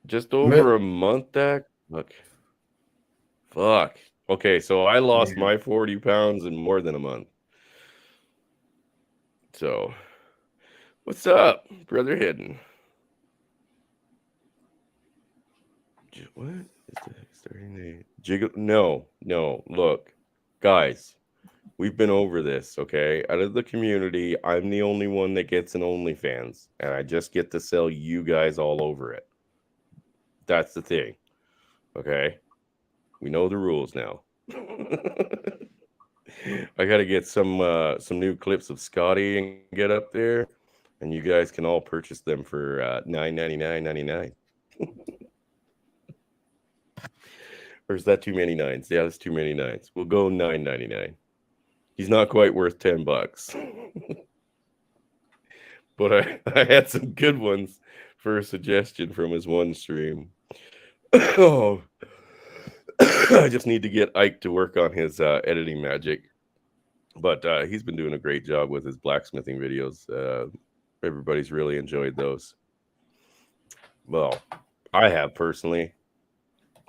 Just over a month, Dak? Fuck. Okay, so I lost my 40 pounds in more than a month. So, what's up, brother Hidden? What is that? Starting the jiggle? No. Look, guys, we've been over this. Okay, out of the community, I'm the only one that gets an OnlyFans, and I just get to sell you guys all over it. That's the thing. Okay, we know the rules now. I got to get some new clips of Scotty and get up there, and you guys can all purchase them for $9.99.99. Or is that too many nines? Yeah, that's too many nines. We'll go $9.99. He's not quite worth $10. But I had some good ones for a suggestion from his one stream. Oh, I just need to get Ike to work on his editing magic. But he's been doing a great job with his blacksmithing videos. Everybody's really enjoyed those. Well, I have personally.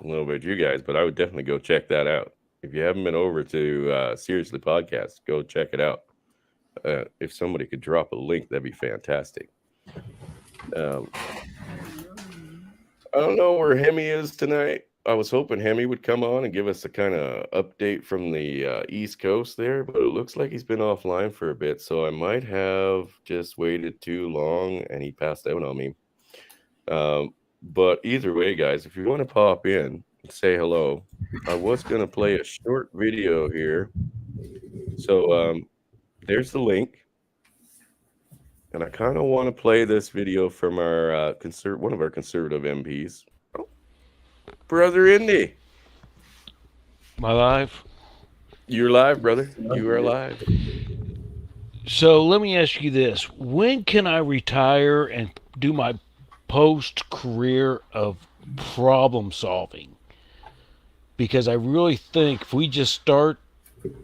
A little bit you guys, but I would definitely go check that out. If you haven't been over to Seriously Podcast, go check it out. If somebody could drop a link, that'd be fantastic. I don't know where Hemi is tonight. I was hoping Hemi would come on and give us a kind of update from the East Coast there, but it looks like he's been offline for a bit, so I might have just waited too long and he passed out on me. But either way, guys, if you want to pop in and say hello, I was going to play a short video here. So there's the link. And I kind of want to play this video from our one of our conservative MPs. Oh, Brother Indy. Am I live? You're live, brother. You are live. So let me ask you this. When can I retire and do my post-career of problem solving? Because I really think if we just start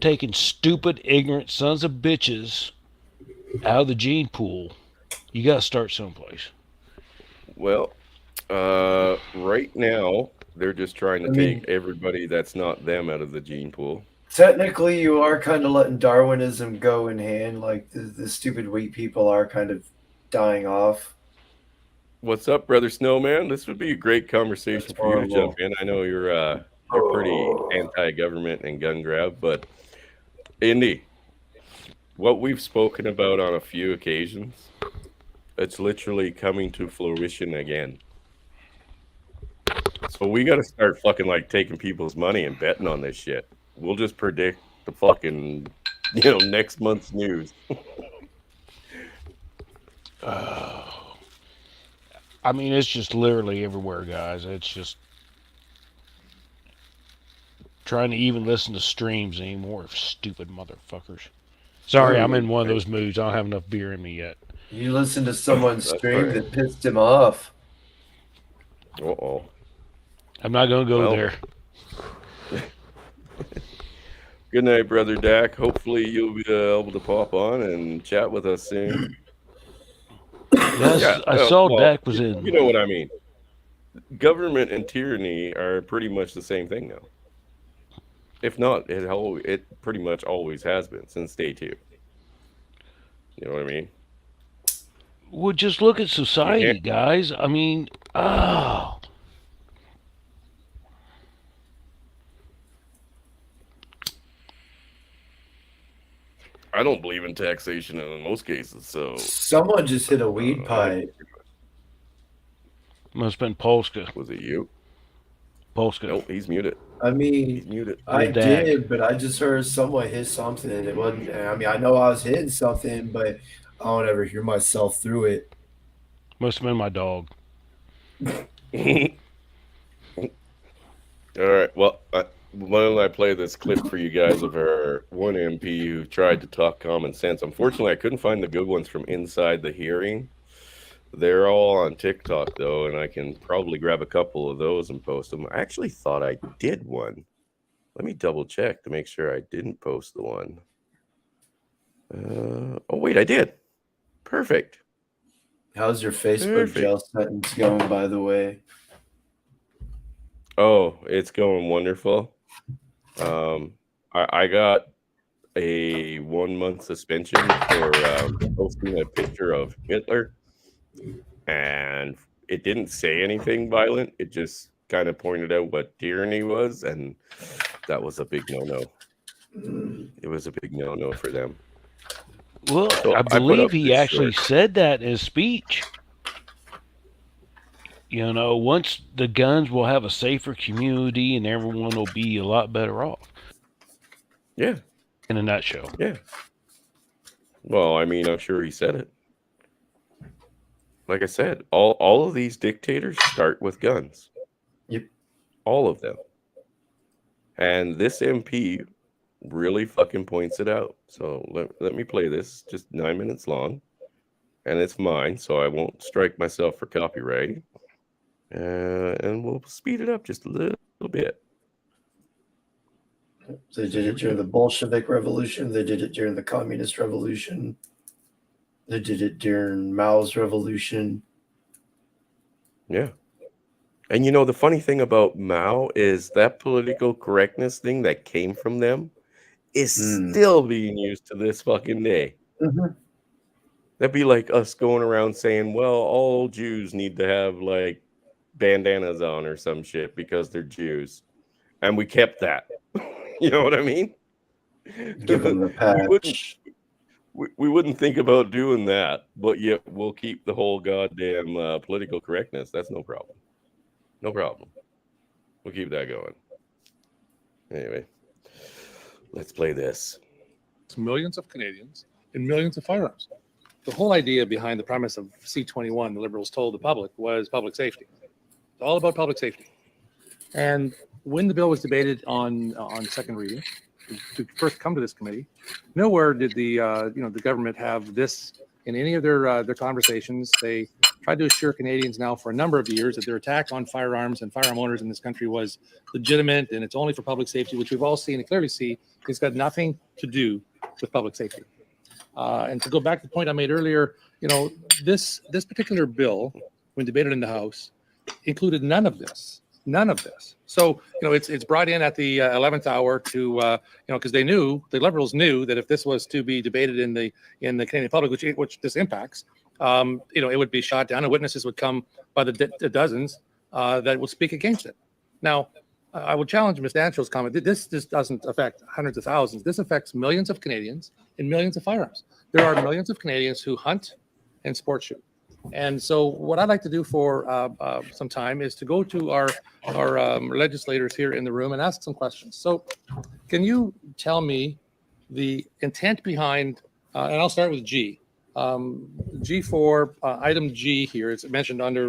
taking stupid, ignorant sons of bitches out of the gene pool, you got to start someplace. Well, right now, they're just trying to take everybody that's not them out of the gene pool. Technically, you are kind of letting Darwinism go in hand. Like the stupid weak people are kind of dying off. What's up, Brother Snowman? This would be a great conversation for you to jump in. I know you're pretty anti-government and gun grab, but Indy, what we've spoken about on a few occasions, it's literally coming to fruition again. So we got to start fucking like taking people's money and betting on this shit. We'll just predict the fucking, next month's news. I mean, it's just literally everywhere, guys. It's just trying to even listen to streams anymore. Stupid motherfuckers. Sorry, I'm in one of those moods. I don't have enough beer in me yet. You listened to someone's stream that pissed him off. Uh-oh. I'm not going to go there. Good night, Brother Dak. Hopefully you'll be able to pop on and chat with us soon. Yes, I saw Dak was in. You know what I mean. Government and tyranny are pretty much the same thing now. If not, it pretty much always has been since day 2. You know what I mean? Well, just look at society, guys. I mean, oh. I don't believe in taxation in most cases, so... Someone just hit a weed pipe. Must have been Polska. Was it you? Polska. Nope, he's muted. I mean, he's muted. I did, but I just heard someone hit something. It wasn't... I mean, I know I was hitting something, but I don't ever hear myself through it. Must have been my dog. All right, well... why don't I play this clip for you guys of our one MP who tried to talk common sense. Unfortunately, I couldn't find the good ones from inside the hearing. They're all on TikTok, though, and I can probably grab a couple of those and post them. I actually thought I did one. Let me double check to make sure I didn't post the one. Oh, wait, I did. Perfect. How's your Facebook jail sentence going, by the way? Oh, it's going wonderful. I got a 1-month suspension for posting a picture of Hitler, and it didn't say anything violent. It just kind of pointed out what tyranny was, and that was a big no-no. It was a big no-no for them. Well, so I believe he actually said that in his speech. You know, once the guns will have a safer community and everyone will be a lot better off. Yeah. In a nutshell. Yeah. Well, I mean, I'm sure he said it. Like I said, all of these dictators start with guns. Yep. All of them. And this MP really fucking points it out. So let me play this. Just 9 minutes long. And it's mine, so I won't strike myself for copyright. And we'll speed it up just a little bit. They did it during the Bolshevik Revolution. They did it during the Communist Revolution. They did it during Mao's Revolution. Yeah. And you know, the funny thing about Mao is that political correctness thing that came from them is still being used to this fucking day. Mm-hmm. That'd be like us going around saying, well, all Jews need to have like bandanas on or some shit because they're Jews, and we kept that. You know what I mean? Give them the patch. We wouldn't think about doing that, but yet we'll keep the whole goddamn political correctness. That's no problem. No problem. We'll keep that going. Anyway, let's play this. It's millions of Canadians and millions of firearms. The whole idea behind the premise of C-21, the Liberals told the public, was public safety. It's all about public safety. And when the bill was debated on second reading, to first come to this committee, nowhere did the government have this in any of their conversations. They tried to assure Canadians now for a number of years that their attack on firearms and firearm owners in this country was legitimate and it's only for public safety, which we've all seen and clearly see it's got nothing to do with public safety. And to go back to the point I made earlier, this particular bill, when debated in the House, included none of this. So, it's brought in at the 11th hour to, because they knew, the Liberals knew that if this was to be debated in the Canadian public, which this impacts, it would be shot down and witnesses would come by the dozens that would speak against it. Now, I would challenge Ms. Danshaw's comment. This doesn't affect hundreds of thousands. This affects millions of Canadians and millions of firearms. There are millions of Canadians who hunt and sport shoot. And so what I'd like to do for some time is to go to our legislators here in the room and ask some questions. So can you tell me the intent behind, and I'll start with G, G4, item G here, it's mentioned under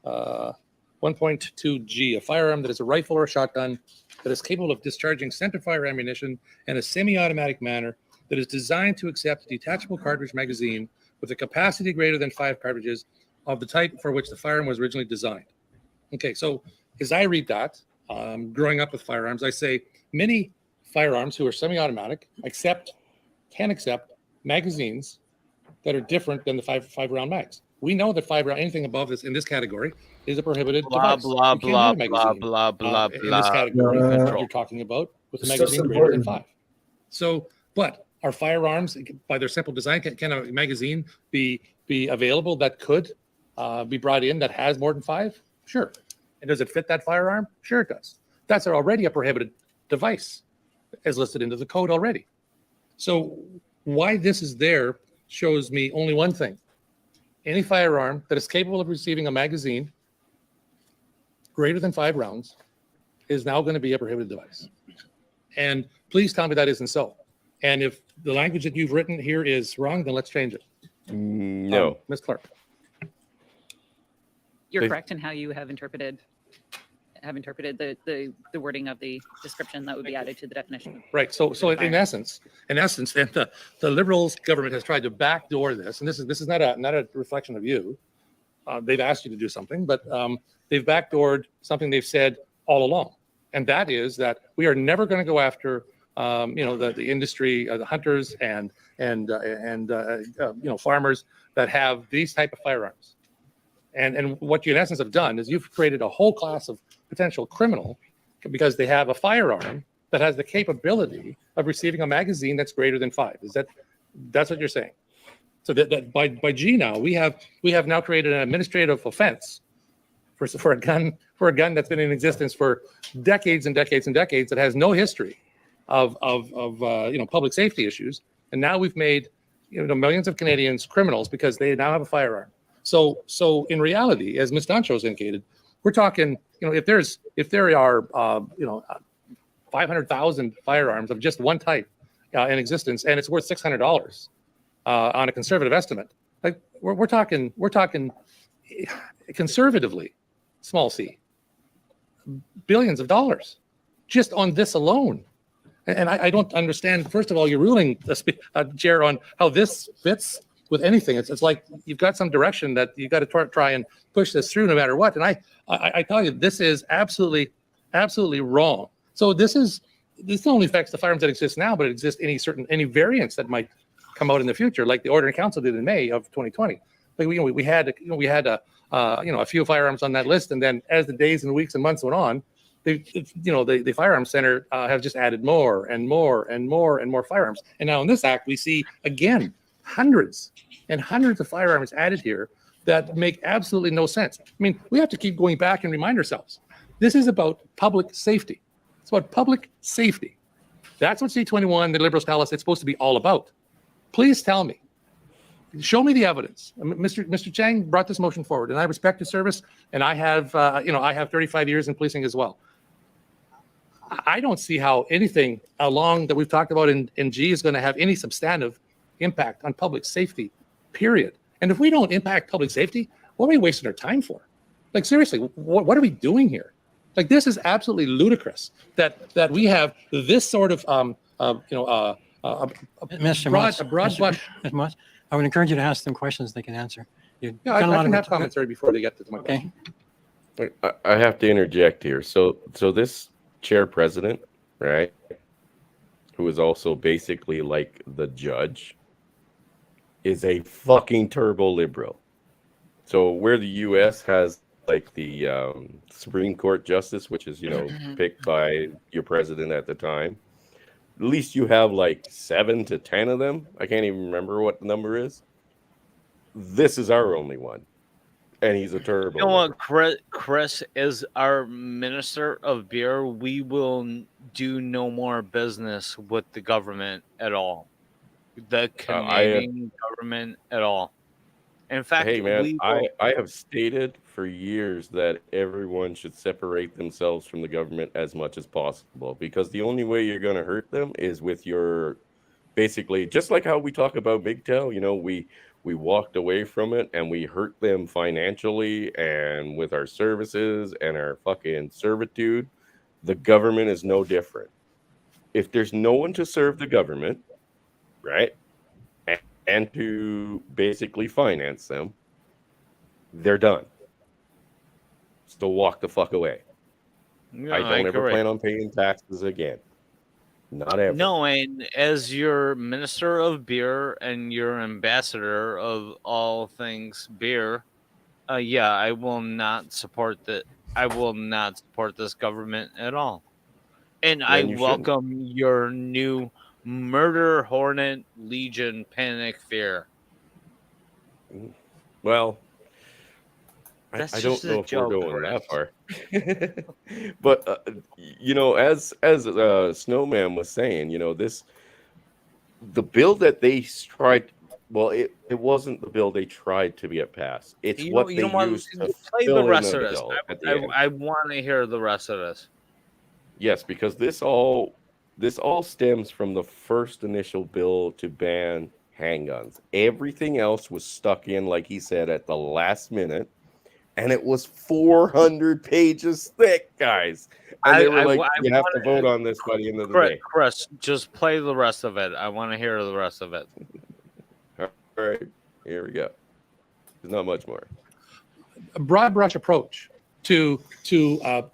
1.2G, a firearm that is a rifle or a shotgun that is capable of discharging centerfire ammunition in a semi-automatic manner that is designed to accept a detachable cartridge magazine with a capacity greater than 5 cartridges of the type for which the firearm was originally designed. Okay, so as I read that, growing up with firearms, I say many firearms who are semi-automatic can accept magazines that are different than the five round mags. We know that 5 round, anything above this in this category is a prohibited device. Blah You can't have a magazine, in this category that you're talking about with a magazine greater than 5. So, but are firearms, by their simple design, can a magazine be available that could be brought in that has more than 5? Sure. And does it fit that firearm? Sure it does. That's already a prohibited device as listed into the code already. So why this is there shows me only one thing. Any firearm that is capable of receiving a magazine greater than 5 rounds is now going to be a prohibited device. And please tell me that isn't so. And if the language that you've written here is wrong, then let's change it. No. Ms. Clark. You're correct in how you have interpreted the wording of the description that would be added to the definition. Right. So in essence, then the Liberals government has tried to backdoor this, and this is not a reflection of you. They've asked you to do something, but they've backdoored something they've said all along, and that is that we are never going to go after the industry, the hunters and farmers that have these type of firearms. And what you in essence have done is you've created a whole class of potential criminal because they have a firearm that has the capability of receiving a magazine that's greater than 5. That's what you're saying? So that by G now we have now created an administrative offense for a gun that's been in existence for decades and decades and decades that has no history of public safety issues, and now we've made millions of Canadians criminals because they now have a firearm. So in reality, as Ms. Doncho's indicated, we're talking, if there are 500,000 firearms of just one type in existence, and it's worth $600 on a conservative estimate, like we're talking conservatively, small c, billions of dollars just on this alone. And I don't understand. First of all, you're ruling, Chair, on how this fits with anything. It's like you've got some direction that you got to try and push this through no matter what. And I tell you, this is absolutely wrong. So this not only affects the firearms that exist now, but it exists any variants that might come out in the future, like the Order in Council did in May of 2020. Like we had a few firearms on that list, and then as the days and weeks and months went on, the Firearms Center have just added more and more and more and more firearms. And now in this act, we see again hundreds and hundreds of firearms added here that make absolutely no sense. I mean, we have to keep going back and remind ourselves, this is about public safety. It's about public safety. That's what C-21, the Liberals tell us it's supposed to be all about. Please tell me, show me the evidence. Mr. Chang brought this motion forward, and I respect his service, and I have 35 years in policing as well. I don't see how anything along that we've talked about in G is going to have any substantive impact on public safety, period. And if we don't impact public safety, what are we wasting our time for? Like, seriously, what are we doing here? Like, this is absolutely ludicrous that we have this sort of Mr. Mutz, Mr. Mutz, I would encourage you to ask them questions they can answer. I can have commentary before they get to my question. Okay. I have to interject here. So this chair president, right, who is also basically like the judge, is a fucking turbo liberal. So where the U.S. has like the Supreme Court justice, which is picked by your president at the time, at least you have like 7 to 10 of them. I can't even remember what the number is. This is our only one, and he's a turbo. You know what, Chris is our minister of beer. We will do no more business with the government at all. The Canadian government at all. In fact, hey man, I have stated for years that everyone should separate themselves from the government as much as possible, because the only way you're going to hurt them is with your basically, just like how we talk about MGTOW, you know, we walked away from it and we hurt them financially and with our services and our fucking servitude. The government is no different. If there's no one to serve the government, right, and to basically finance them, they're done. So walk the fuck away. No, I don't ever agree. plan on paying taxes again. Not ever. No, and as your minister of beer and your ambassador of all things beer, yeah, I will not support that. I will not support this government at all. And Then I you shouldn't. welcome your new Murder Hornet Legion Panic Fear. Well, I That's don't just a know if we're joke, going Chris. that far. But you know, as Snowman was saying, you know, the bill that they tried. Well, it wasn't the bill they tried to get passed. It's what they used to play fill the in rest the of this. bill at the end. I want to hear the rest of this. Yes, because this all stems from the first initial bill to ban handguns. Everything else was stuck in, like he said, at the last minute, and it was 400 pages thick, guys. And they were like, "You have to vote on this by the end of the day." Chris, just play the rest of it. I want to hear the rest of it. All right, here we go. There's not much more. A broad brush approach to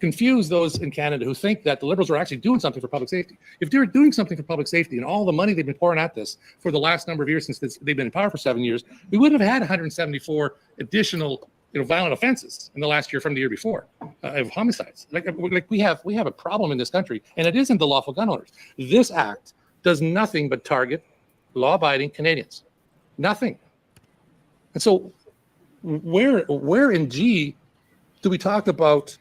confuse those in Canada who think that the Liberals are actually doing something for public safety. If they're doing something for public safety and all the money they've been pouring at this for the last number of years since they've been in power for 7 years, we would have had 174 additional violent offenses in the last year from the year before of homicides. Like we have a problem in this country, and it isn't the lawful gun owners. This act does nothing but target law-abiding Canadians. Nothing. And so where in G do we talk about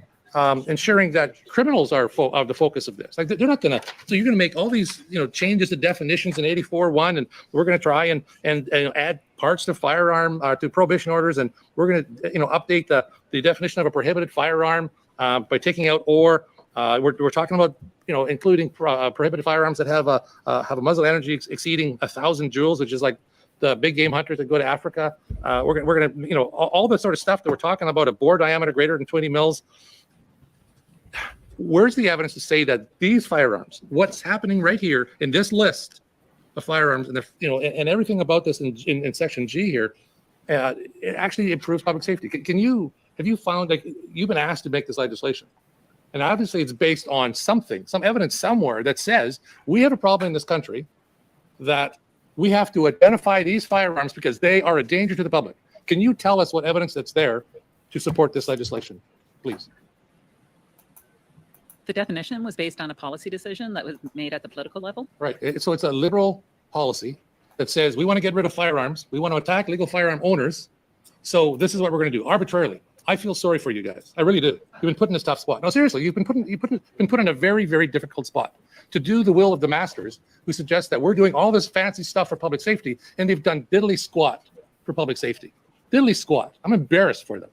ensuring that criminals are the focus of this? Like they're not going to. So you're going to make all these changes to definitions in 84.1, and we're going to try and add parts to firearm to prohibition orders, and we're going to update the definition of a prohibited firearm by taking out or. We're talking about including prohibited firearms that have a muzzle energy exceeding 1,000 joules, which is like the big game hunters that go to Africa. We're gonna all the sort of stuff that we're talking about, a bore diameter greater than 20 mils. Where's the evidence to say that these firearms, what's happening right here in this list of firearms, and and everything about this in section G here, it actually improves public safety? Have you found, like, you've been asked to make this legislation, and obviously it's based on some evidence somewhere that says we have a problem in this country that we have to identify these firearms because they are a danger to the public. Can you tell us what evidence that's there to support this legislation, please? The definition was based on a policy decision that was made at the political level. Right. So it's a liberal policy that says we want to get rid of firearms. We want to attack legal firearm owners. So this is what we're going to do arbitrarily. I feel sorry for you guys. I really do. You've been put in a tough spot. No, seriously, you've been put in a very, very difficult spot to do the will of the masters who suggest that we're doing all this fancy stuff for public safety, and they've done diddly squat for public safety. Diddly squat. I'm embarrassed for them.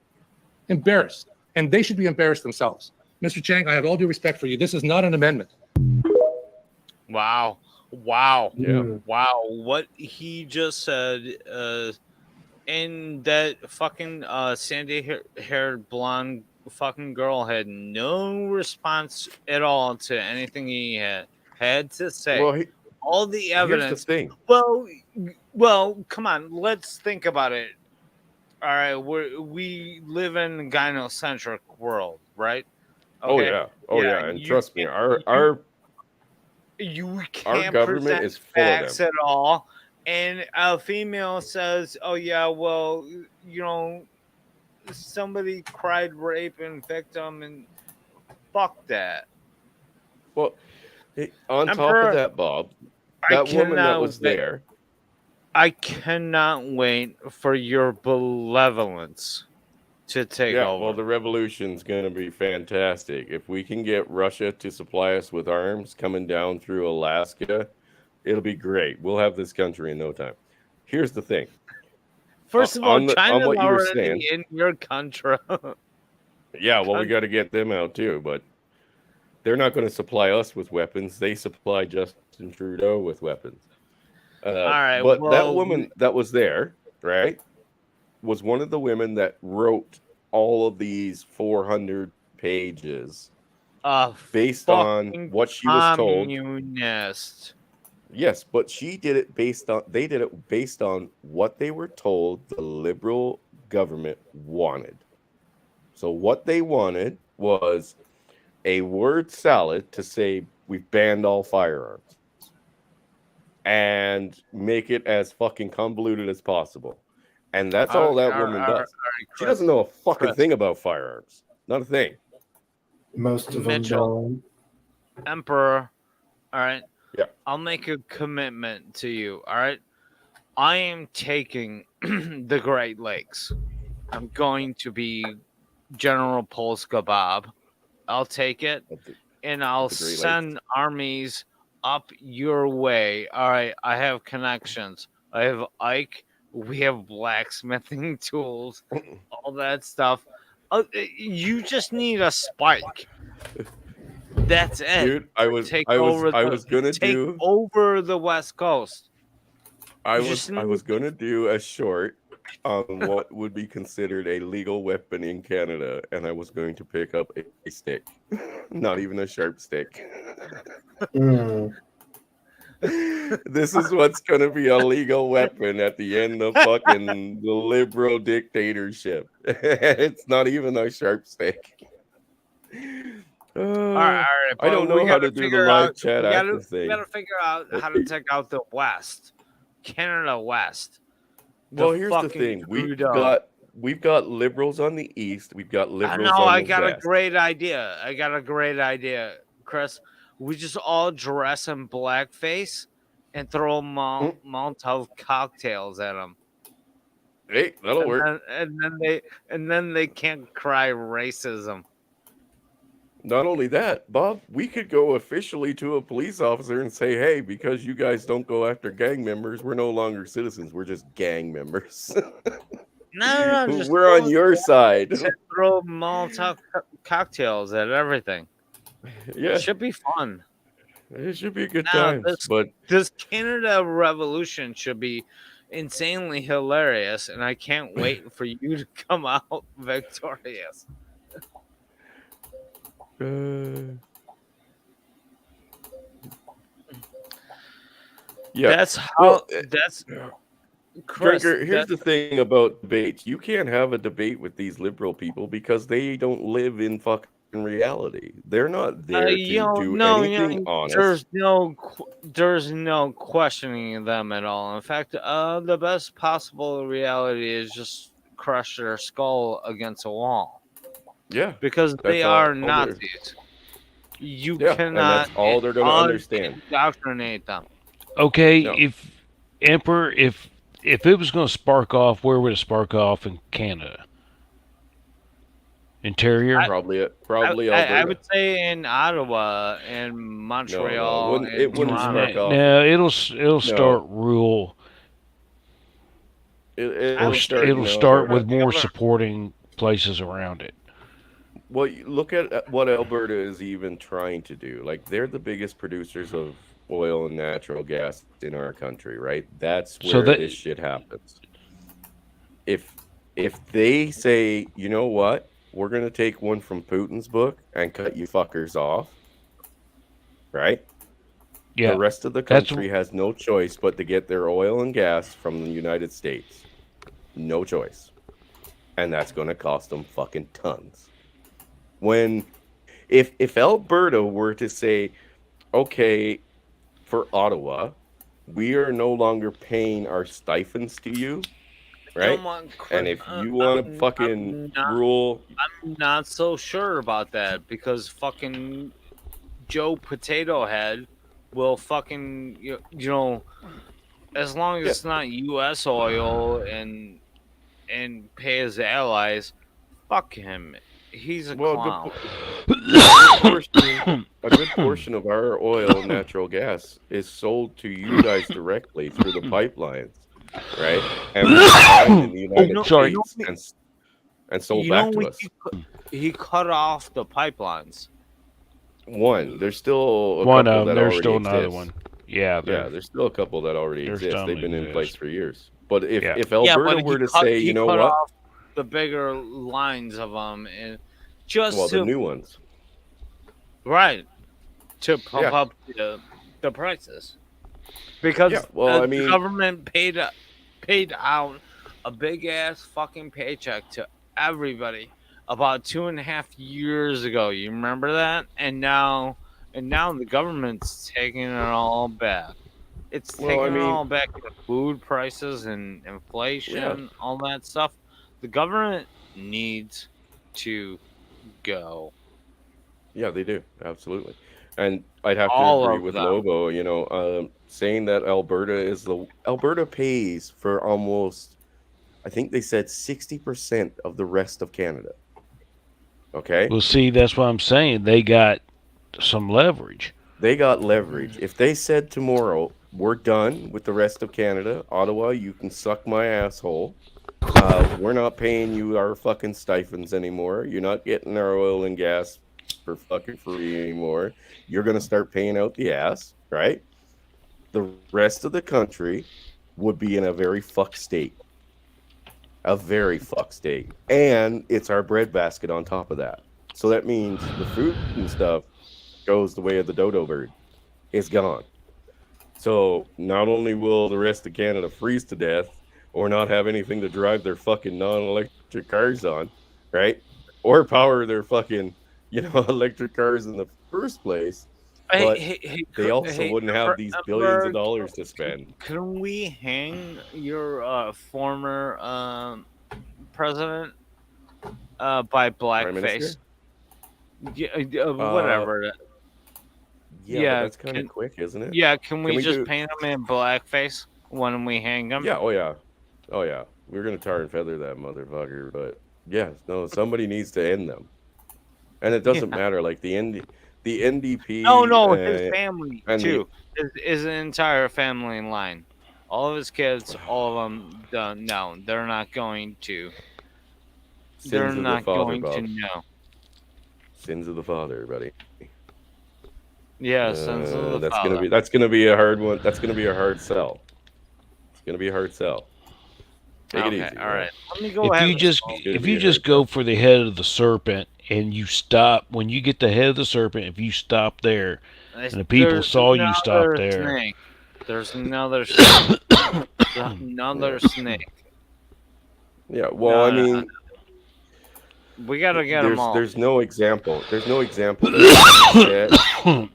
Embarrassed. And they should be embarrassed themselves. Mr. Chang, I have all due respect for you. This is not an amendment. Wow. Yeah. Wow. What he just said, and that fucking sandy-haired blonde fucking girl had no response at all to anything he had to say. Well, all the evidence. Here's the thing. Well, come on. Let's think about it. All right, we live in a gynocentric world, right? Okay. Oh yeah, and trust me, our government is full of them at all. And a female says, "Oh yeah, well, somebody cried rape and victim, and fuck that." Well, on top of that, Bob, that woman that was there. I cannot wait for your benevolence to take over. Well, the revolution's going to be fantastic. If we can get Russia to supply us with arms coming down through Alaska, it'll be great. We'll have this country in no time. Here's the thing. First of all, China's already saying, in your country. Yeah, well, we got to get them out too, but they're not going to supply us with weapons. They supply Justin Trudeau with weapons. right, but that well, woman that was there, right, was one of the women that wrote all of these 400 pages based on what she was told. Communist. Yes, but she did it they did it based on what they were told the liberal government wanted. So what they wanted was a word salad to say we've banned all firearms and make it as fucking convoluted as possible. And that's all that woman does. She doesn't know a fucking thing about firearms. Not a thing. Most of them don't. Emperor, all right? Yeah. I'll make a commitment to you, all right? I am taking the Great Lakes. I'm going to be General Polska Bob. I'll take it, and I'll send armies up your way. All right, I have connections. I have Ike. We have blacksmithing tools, all that stuff. You just need a spike. That's it. Dude, I was gonna take do over the West Coast. I was gonna do a short on what would be considered a legal weapon in Canada, and I was going to pick up a stick, not even a sharp stick. This is what's going to be a legal weapon at the end of fucking the liberal dictatorship. It's not even a sharp stick. All right, I don't know how to do the live chat after thing. We got to figure out how to take out the West, Canada West. Well, here's the thing: we've got liberals on the east. We've got liberals on the west. I got a great idea, Chris. We just all dress in blackface and throw Molotov cocktails at them. Hey, that'll work. And then they can't cry racism. Not only that, Bob, we could go officially to a police officer and say, "Hey, because you guys don't go after gang members, we're no longer citizens. We're just gang members." No, we're on your side. Throw Molotov cocktails at everything. Yeah, it should be fun. It should be a good time. But this Canada Revolution should be insanely hilarious, and I can't wait for you to come out victorious. Yeah, that's how. That's Chris, Drinker, here's the thing about debates: you can't have a debate with these liberal people because they don't live in fucking reality. They're not there to do anything honest. There's no questioning them at all. In fact, the best possible reality is just crush their skull against a wall. Yeah, because they are Nazis. You cannot. And that's all they're going to understand. Indoctrinate them. Okay, if Emperor, if it was going to spark off, where would it spark off in Canada? Interior? Probably Alberta. I would say in Ottawa and Montreal. No, it wouldn't spark off. No, it'll start rural. It'll start with more supporting places around it. Well, look at what Alberta is even trying to do. Like, they're the biggest producers of oil and natural gas in our country, right? That's where this shit happens. If they say, you know what, we're going to take one from Putin's book and cut you fuckers off, right? Yeah. The rest of the country has no choice but to get their oil and gas from the United States. No choice. And that's going to cost them fucking tons. If Alberta were to say, okay, for Ottawa, we are no longer paying our stipends to you, right? And if you want to fucking rule... I'm not so sure about that, because fucking Joe Potato Head will fucking, you know, as long as it's not U.S. oil and pay his allies, fuck him. He's a clown. A good portion of our oil and natural gas is sold to you guys directly through the pipelines, right? And we buy in the United States and sold back to us. He cut off the pipelines. One. There's still one of them. There's still another one. Yeah, there's still a couple that already exist. They've been in place for years. But if Yeah, Alberta but were to say, he you know cut what? off the bigger lines of them, and just the new ones, right, to pump up the prices, because the government paid out a big ass fucking paycheck to everybody about 2.5 years ago. You remember that? And now the government's taking it all back. It's taking it all back to food prices and inflation, all that stuff. The government needs to go. Yeah, they do. Absolutely. And I'd have to All agree of with them. Lobo, saying that Alberta pays for almost, I think they said 60% of the rest of Canada. Okay? Well, see, that's what I'm saying. They got some leverage. They got leverage. If they said tomorrow, we're done with the rest of Canada, Ottawa, you can suck my asshole. We're not paying you our fucking stipends anymore. You're not getting our oil and gas for fucking free anymore. You're going to start paying out the ass, right? The rest of the country would be in a very fucked state. A very fucked state. And it's our breadbasket on top of that. So that means the food and stuff goes the way of the dodo bird. It's gone. So not only will the rest of Canada freeze to death or not have anything to drive their fucking non-electric cars on, right? Or power their fucking, electric cars in the first place. But they also wouldn't have these billions of dollars to spend. Can we hang your former president by blackface? Whatever. Yeah, that's kind of quick, isn't it? Yeah, can we just paint him in blackface when we hang him? Yeah, oh yeah. We're gonna tar and feather that motherfucker, but yeah, no, somebody needs to end them. And it doesn't matter, like the NDP. No, his family too. His entire family in line. All of his kids, all of them done. No, they're not going to. They're not going to know. Sins of the father, buddy. Yeah, sins of the father. That's gonna be a hard one. That's gonna be a hard sell. It's gonna be a hard sell. Take it easy. All right. Let me go ahead. If you just go for the head of the serpent and you stop when you get the head of the serpent, if you stop there, and the people saw you stop there. Snake. There's another snake. Another snake. Yeah, well, I mean, we gotta get them all. There's no example. There's no example that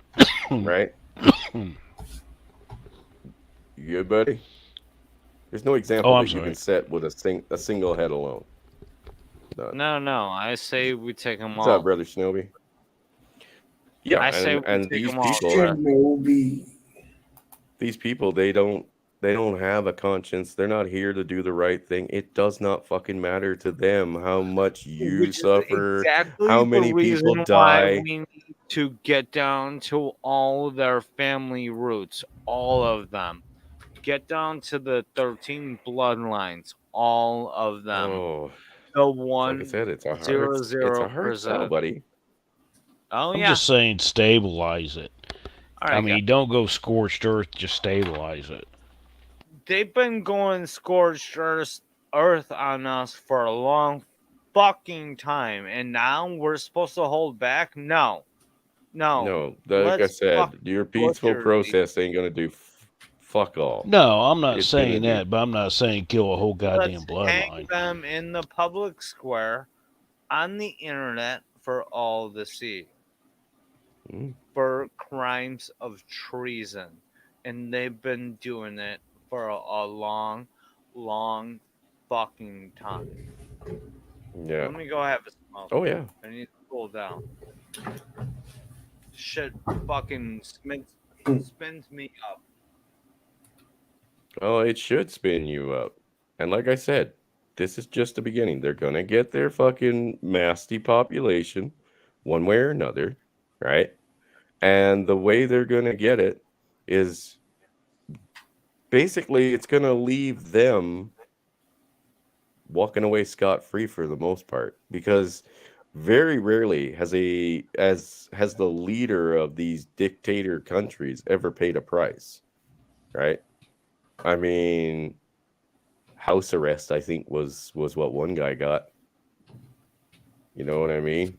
right? You good, buddy? There's no example that you can set with a single head alone. No. I say we take them all. What's up, brother Shinobi? Yeah, and these people, these people, they don't have a conscience. They're not here to do the right thing. It does not fucking matter to them how much you suffer, how many people die. We need to get down to all their family roots, all of them. Get down to the 13 bloodlines, all of them. Oh, the one, like I said, it's a hard sell, buddy. Oh, I'm just saying, stabilize it. All right, I mean, don't go scorched earth. Just stabilize it. They've been going scorched earth on us for a long fucking time, and now we're supposed to hold back? No. Like I said, your peaceful protest ain't gonna do fuck all. No, I'm not saying that, but I'm not saying kill a whole goddamn bloodline. Hang them in the public square on the internet for all to see for crimes of treason, and they've been doing it for a long fucking time. Yeah. Let me go have a smoke. Oh yeah. I need to cool down. Shit fucking spins me up. Oh, it should spin you up. And like I said, this is just the beginning. They're gonna get their fucking mass depopulation one way or another, right? And the way they're gonna get it is basically it's gonna leave them walking away scot-free for the most part, because Very rarely has the leader of these dictator countries ever paid a price, right? I mean, house arrest, I think, was what one guy got. You know what I mean?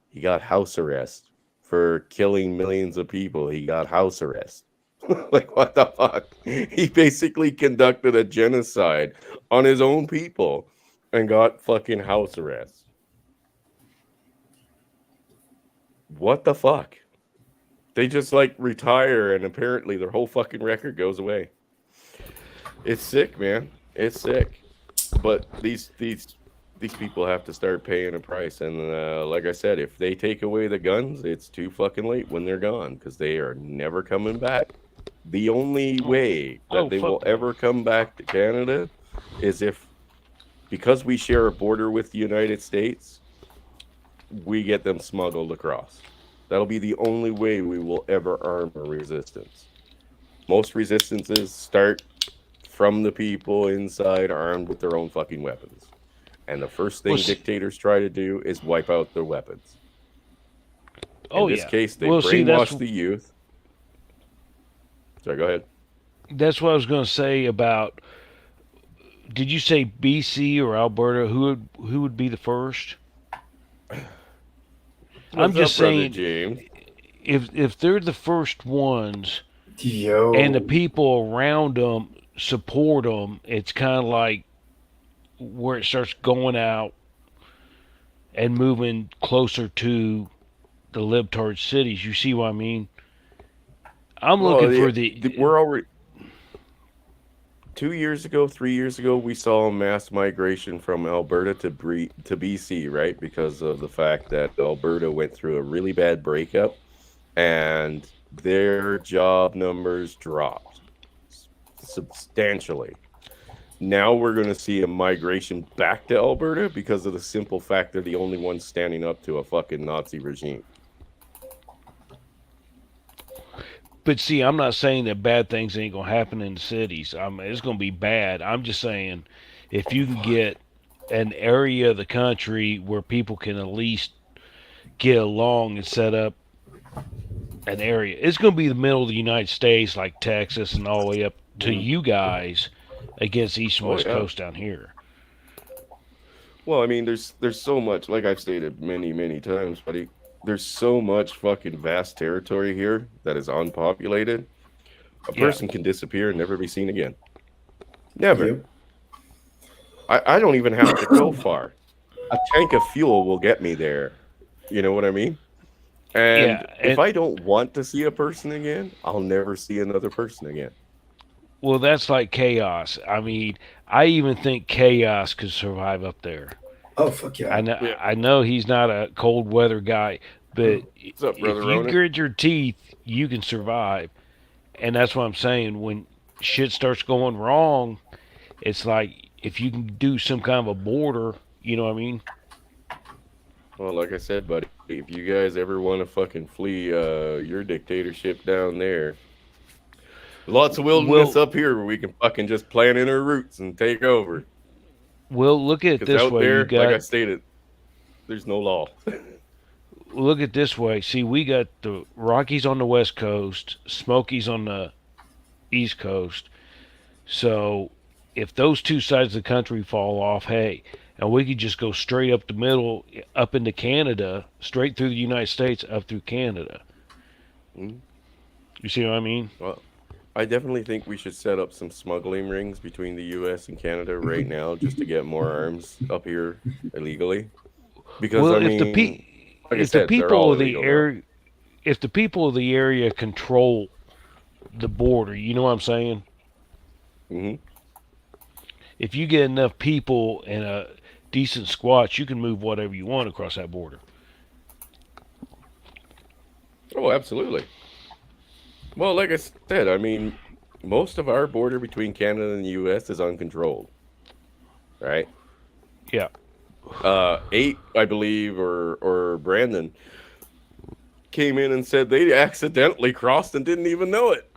He got house arrest for killing millions of people. He got house arrest. Like, what the fuck? He basically conducted a genocide on his own people and got fucking house arrest. What the fuck? They just like retire and apparently their whole fucking record goes away. It's sick, man. It's sick. But these people have to start paying a price. And like I said, if they take away the guns, it's too fucking late when they're gone because they are never coming back. The only way that they will ever come back to Canada is if, because we share a border with the United States, we get them smuggled across. That'll be the only way we will ever arm a resistance. Most resistances start from the people inside armed with their own fucking weapons. And the first thing dictators try to do is wipe out their weapons. In this case, they brainwash the youth. Sorry, go ahead. That's what I was going to say about. Did you say BC or Alberta? Who would be the first? I'm just saying, James? if they're the first ones, and the people around them support them, it's kind of like where it starts going out and moving closer to the libtard cities. You see what I mean? I'm looking for we're already 2 years ago, 3 years ago, we saw a mass migration from Alberta to BC, right? Because of the fact that Alberta went through a really bad breakup and their job numbers dropped substantially. Now we're going to see a migration back to Alberta because of the simple fact they're the only ones standing up to a fucking Nazi regime. But see, I'm not saying that bad things ain't going to happen in the cities. It's going to be bad. I'm just saying if you can get an area of the country where people can at least get along and set up an area. It's going to be the middle of the United States, like Texas and all the way up to you guys against East and West Coast down here. Well, I mean, there's so much, like I've stated many, many times, buddy. There's so much fucking vast territory here that is unpopulated. A person can disappear and never be seen again. Never. Yep. I don't even have to go far. A tank of fuel will get me there. You know what I mean? And if I don't want to see a person again, I'll never see another person again. Well, that's like Chaos. I mean, I even think Chaos could survive up there. Oh, fuck yeah. I know he's not a cold weather guy, but what's up, brother if you grit your teeth, you can survive. And that's what I'm saying. When shit starts going wrong, it's like if you can do some kind of a border, you know what I mean? Well, like I said, buddy, if you guys ever want to fucking flee your dictatorship down there, lots of wilderness up here where we can fucking just plant in our roots and take over. Well, look at it this way. There, like I stated, there's no law. Look at it this way. See, we got the Rockies on the West Coast, Smokies on the East Coast. So if those two sides of the country fall off, hey, and we could just go straight up the middle, up into Canada, straight through the United States, up through Canada. Mm-hmm. You see what I mean? Well, I definitely think we should set up some smuggling rings between the U.S. and Canada right now just to get more arms up here illegally. Because, well, I mean, if the people of the area control the border, you know what I'm saying? Mm-hmm. If you get enough people and a decent squats, you can move whatever you want across that border. Oh, absolutely. Well, like I said, I mean, most of our border between Canada and the U.S. is uncontrolled, right? Yeah. 8, I believe, or Brandon came in and said they accidentally crossed and didn't even know it.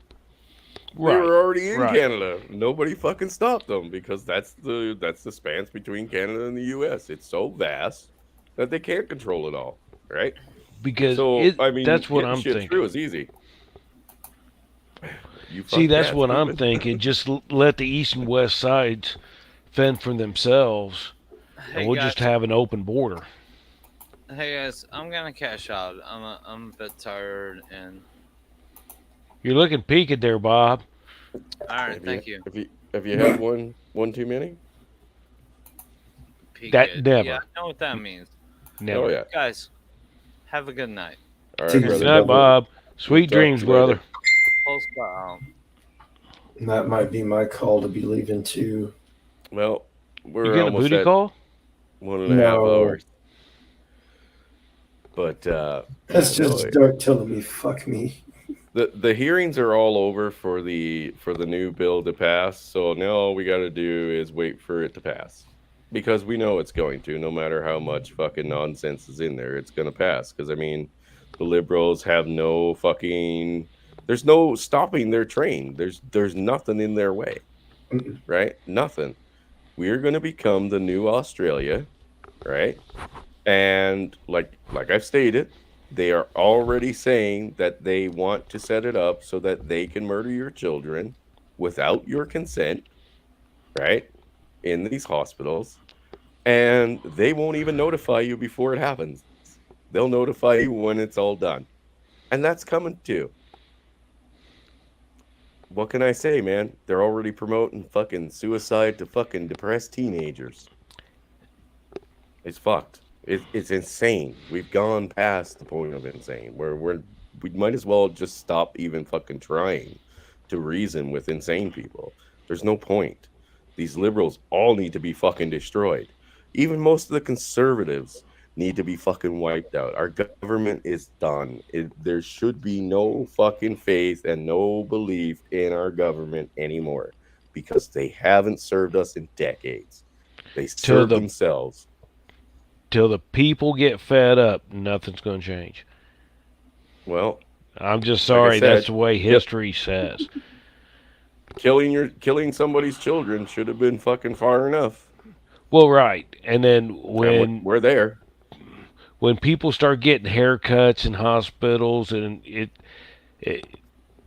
Right. They were already in Canada. Nobody fucking stopped them because that's the spans between Canada and the U.S. It's so vast that they can't control it all, right? Because that's what I'm thinking. Through is easy. See, that's what I'm thinking. Just let the east and west sides fend for themselves, and we'll just have an open border. Hey guys, I'm gonna cash out. I'm a bit tired, and you're looking peaked there, Bob. All right, thank you. Have you had one too many? Peaked. That never. Yeah, I know what that means. Never. Oh, yeah. Guys, have a good night. All right, good night, Bob. Sweet dreams, brother. Post out. That might be my call to be leaving too. Well, we're you getting almost a booty at call? 1.5 hours. But that's just Dark telling me fuck me. The hearings are all over for the new bill to pass. So now all we got to do is wait for it to pass, because we know it's going to. No matter how much fucking nonsense is in there, it's going to pass. Because I mean, the liberals have no fucking. There's no stopping their train. There's nothing in their way, right? Nothing. We're going to become the new Australia, right? And like I've stated, they are already saying that they want to set it up so that they can murder your children without your consent, right? In these hospitals. And they won't even notify you before it happens. They'll notify you when it's all done. And that's coming too. What can I say, man? They're already promoting fucking suicide to fucking depressed teenagers. It's fucked. It's insane. We've gone past the point of insane, where we might as well just stop even fucking trying to reason with insane people. There's no point. These liberals all need to be fucking destroyed. Even most of the conservatives need to be fucking wiped out. Our government is done. There should be no fucking faith and no belief in our government anymore, because they haven't served us in decades. They serve themselves. Till the people get fed up, nothing's going to change. Well, I'm just sorry, that's the way history says. Killing somebody's children should have been fucking far enough. Well, right. And then when we're there, when people start getting haircuts in hospitals, and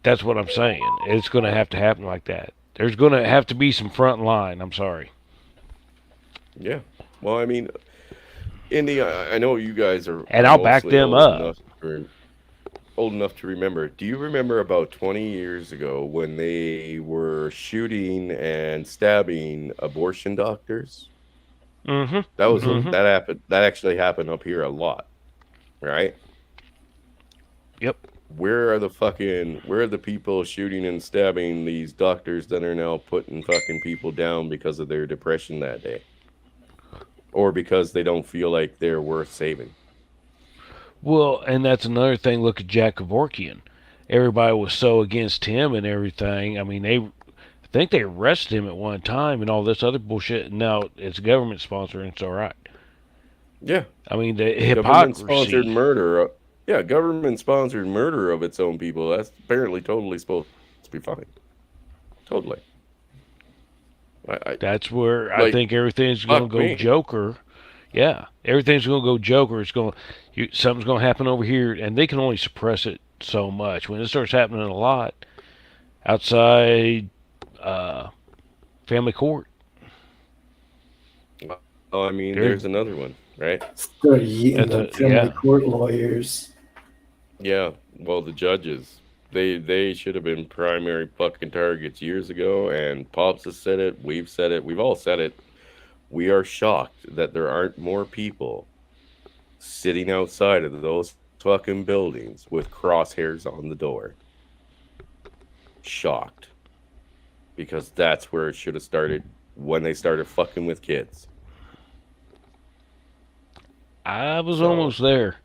that's what I'm saying. It's going to happen like that. There's going to have to be some front line. I'm sorry. Yeah. Well, I mean, Indy, I know you guys are, and I'll back them up. Old enough to remember. Do you remember about 20 years ago when they were shooting and stabbing abortion doctors? Mm-hmm. That happened. That actually happened up here a lot, right? Yep. Where are the people shooting and stabbing these doctors that are now putting fucking people down because of their depression that day? Or because they don't feel like they're worth saving. Well, and that's another thing. Look at Jack Kevorkian. Everybody was so against him and everything. I mean, I think they arrested him at one time and all this other bullshit. And now it's government sponsored and it's all right. Yeah. I mean, the hypocrisy. Government-sponsored murder. Yeah, government-sponsored murder of its own people. That's apparently totally supposed to be fine. Totally. That's where I think everything's going to go Joker. Yeah, everything's going to go Joker. Something's going to happen over here, and they can only suppress it so much. When it starts happening a lot outside family court. Oh, I mean, there's another one, right? Start eating the family court lawyers. Yeah, well, the judges. They should have been primary fucking targets years ago, and Pops has said it, we've said it, we've all said it. We are shocked that there aren't more people sitting outside of those fucking buildings with crosshairs on the door. Shocked. Because that's where it should have started when they started fucking with kids. I was almost there.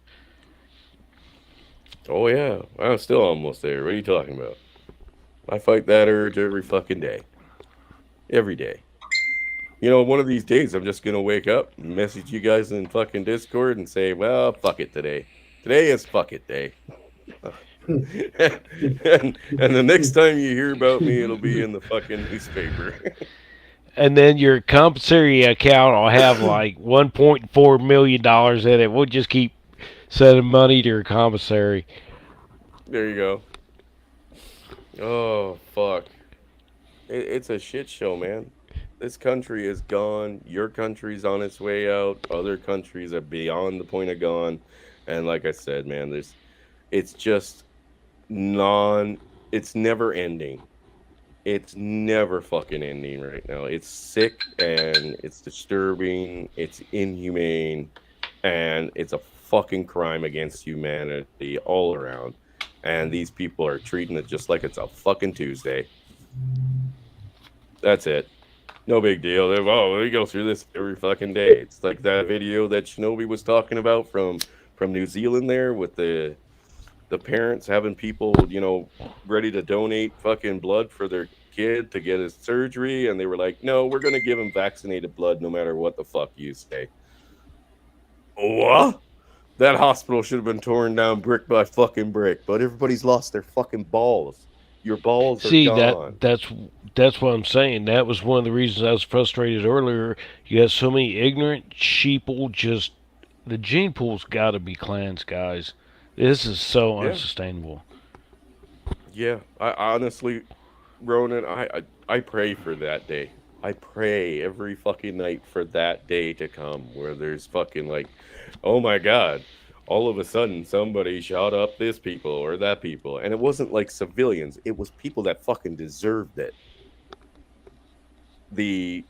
Oh, yeah. I'm still almost there. What are you talking about? I fight that urge every fucking day. Every day. You know, one of these days, I'm just going to wake up, message you guys in fucking Discord and say, well, fuck it today. Today is fuck it day. and the next time you hear about me, it'll be in the fucking newspaper. And then your commissary account will have like $1.4 million in it. We'll just keep sending money to your commissary. There you go. Oh, fuck. It's a shit show, man. This country is gone. Your country's on its way out. Other countries are beyond the point of gone. And like I said, man, it's just it's never ending. It's never fucking ending right now. It's sick and it's disturbing. It's inhumane. And it's a fucking crime against humanity all around. And these people are treating it just like it's a fucking Tuesday. That's it. No big deal. We go through this every fucking day. It's like that video that Shinobi was talking about from New Zealand there with the parents having people, ready to donate fucking blood for their kid to get his surgery. And they were like, no, we're going to give him vaccinated blood no matter what the fuck you say. What? That hospital should have been torn down brick by fucking brick. But everybody's lost their fucking balls. Your balls are gone. That's what I'm saying. That was one of the reasons I was frustrated earlier. You got so many ignorant sheeple. Just the gene pool's got to be cleansed, guys. This is so unsustainable. Yeah, I honestly, Ronan, I pray for that day. I pray every fucking night for that day to come where there's fucking like, oh my God, all of a sudden somebody shot up this people or that people. And it wasn't like civilians. It was people that fucking deserved it. The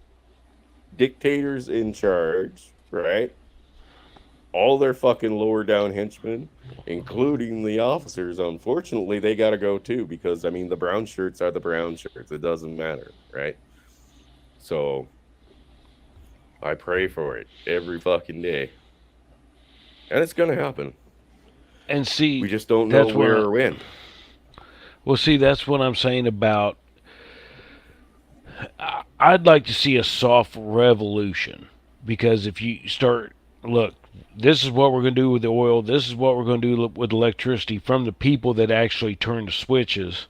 dictators in charge, right? All their fucking lower down henchmen, including the officers, unfortunately, they got to go too because, I mean, the brown shirts are the brown shirts. It doesn't matter, right? So I pray for it every fucking day. And it's going to happen. And see, we just don't know where or when. Well, see, that's what I'm saying about. I'd like to see a soft revolution because if you start, look, this is what we're going to do with the oil. This is what we're going to do with electricity from the people that actually turn the switches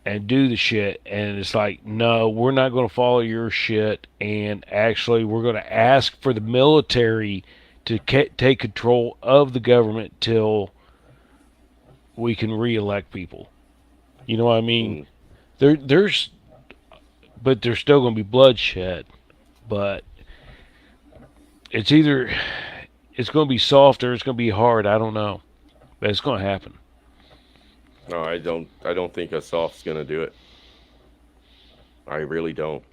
and do the shit. And it's like, no, we're not going to follow your shit. And actually, we're going to ask for the military to take control of the government till we can reelect people. You know what I mean? There's still going to be bloodshed. But it's either it's going to be soft or it's going to be hard. I don't know, but it's going to happen. No, I don't think a soft's going to do it. I really don't.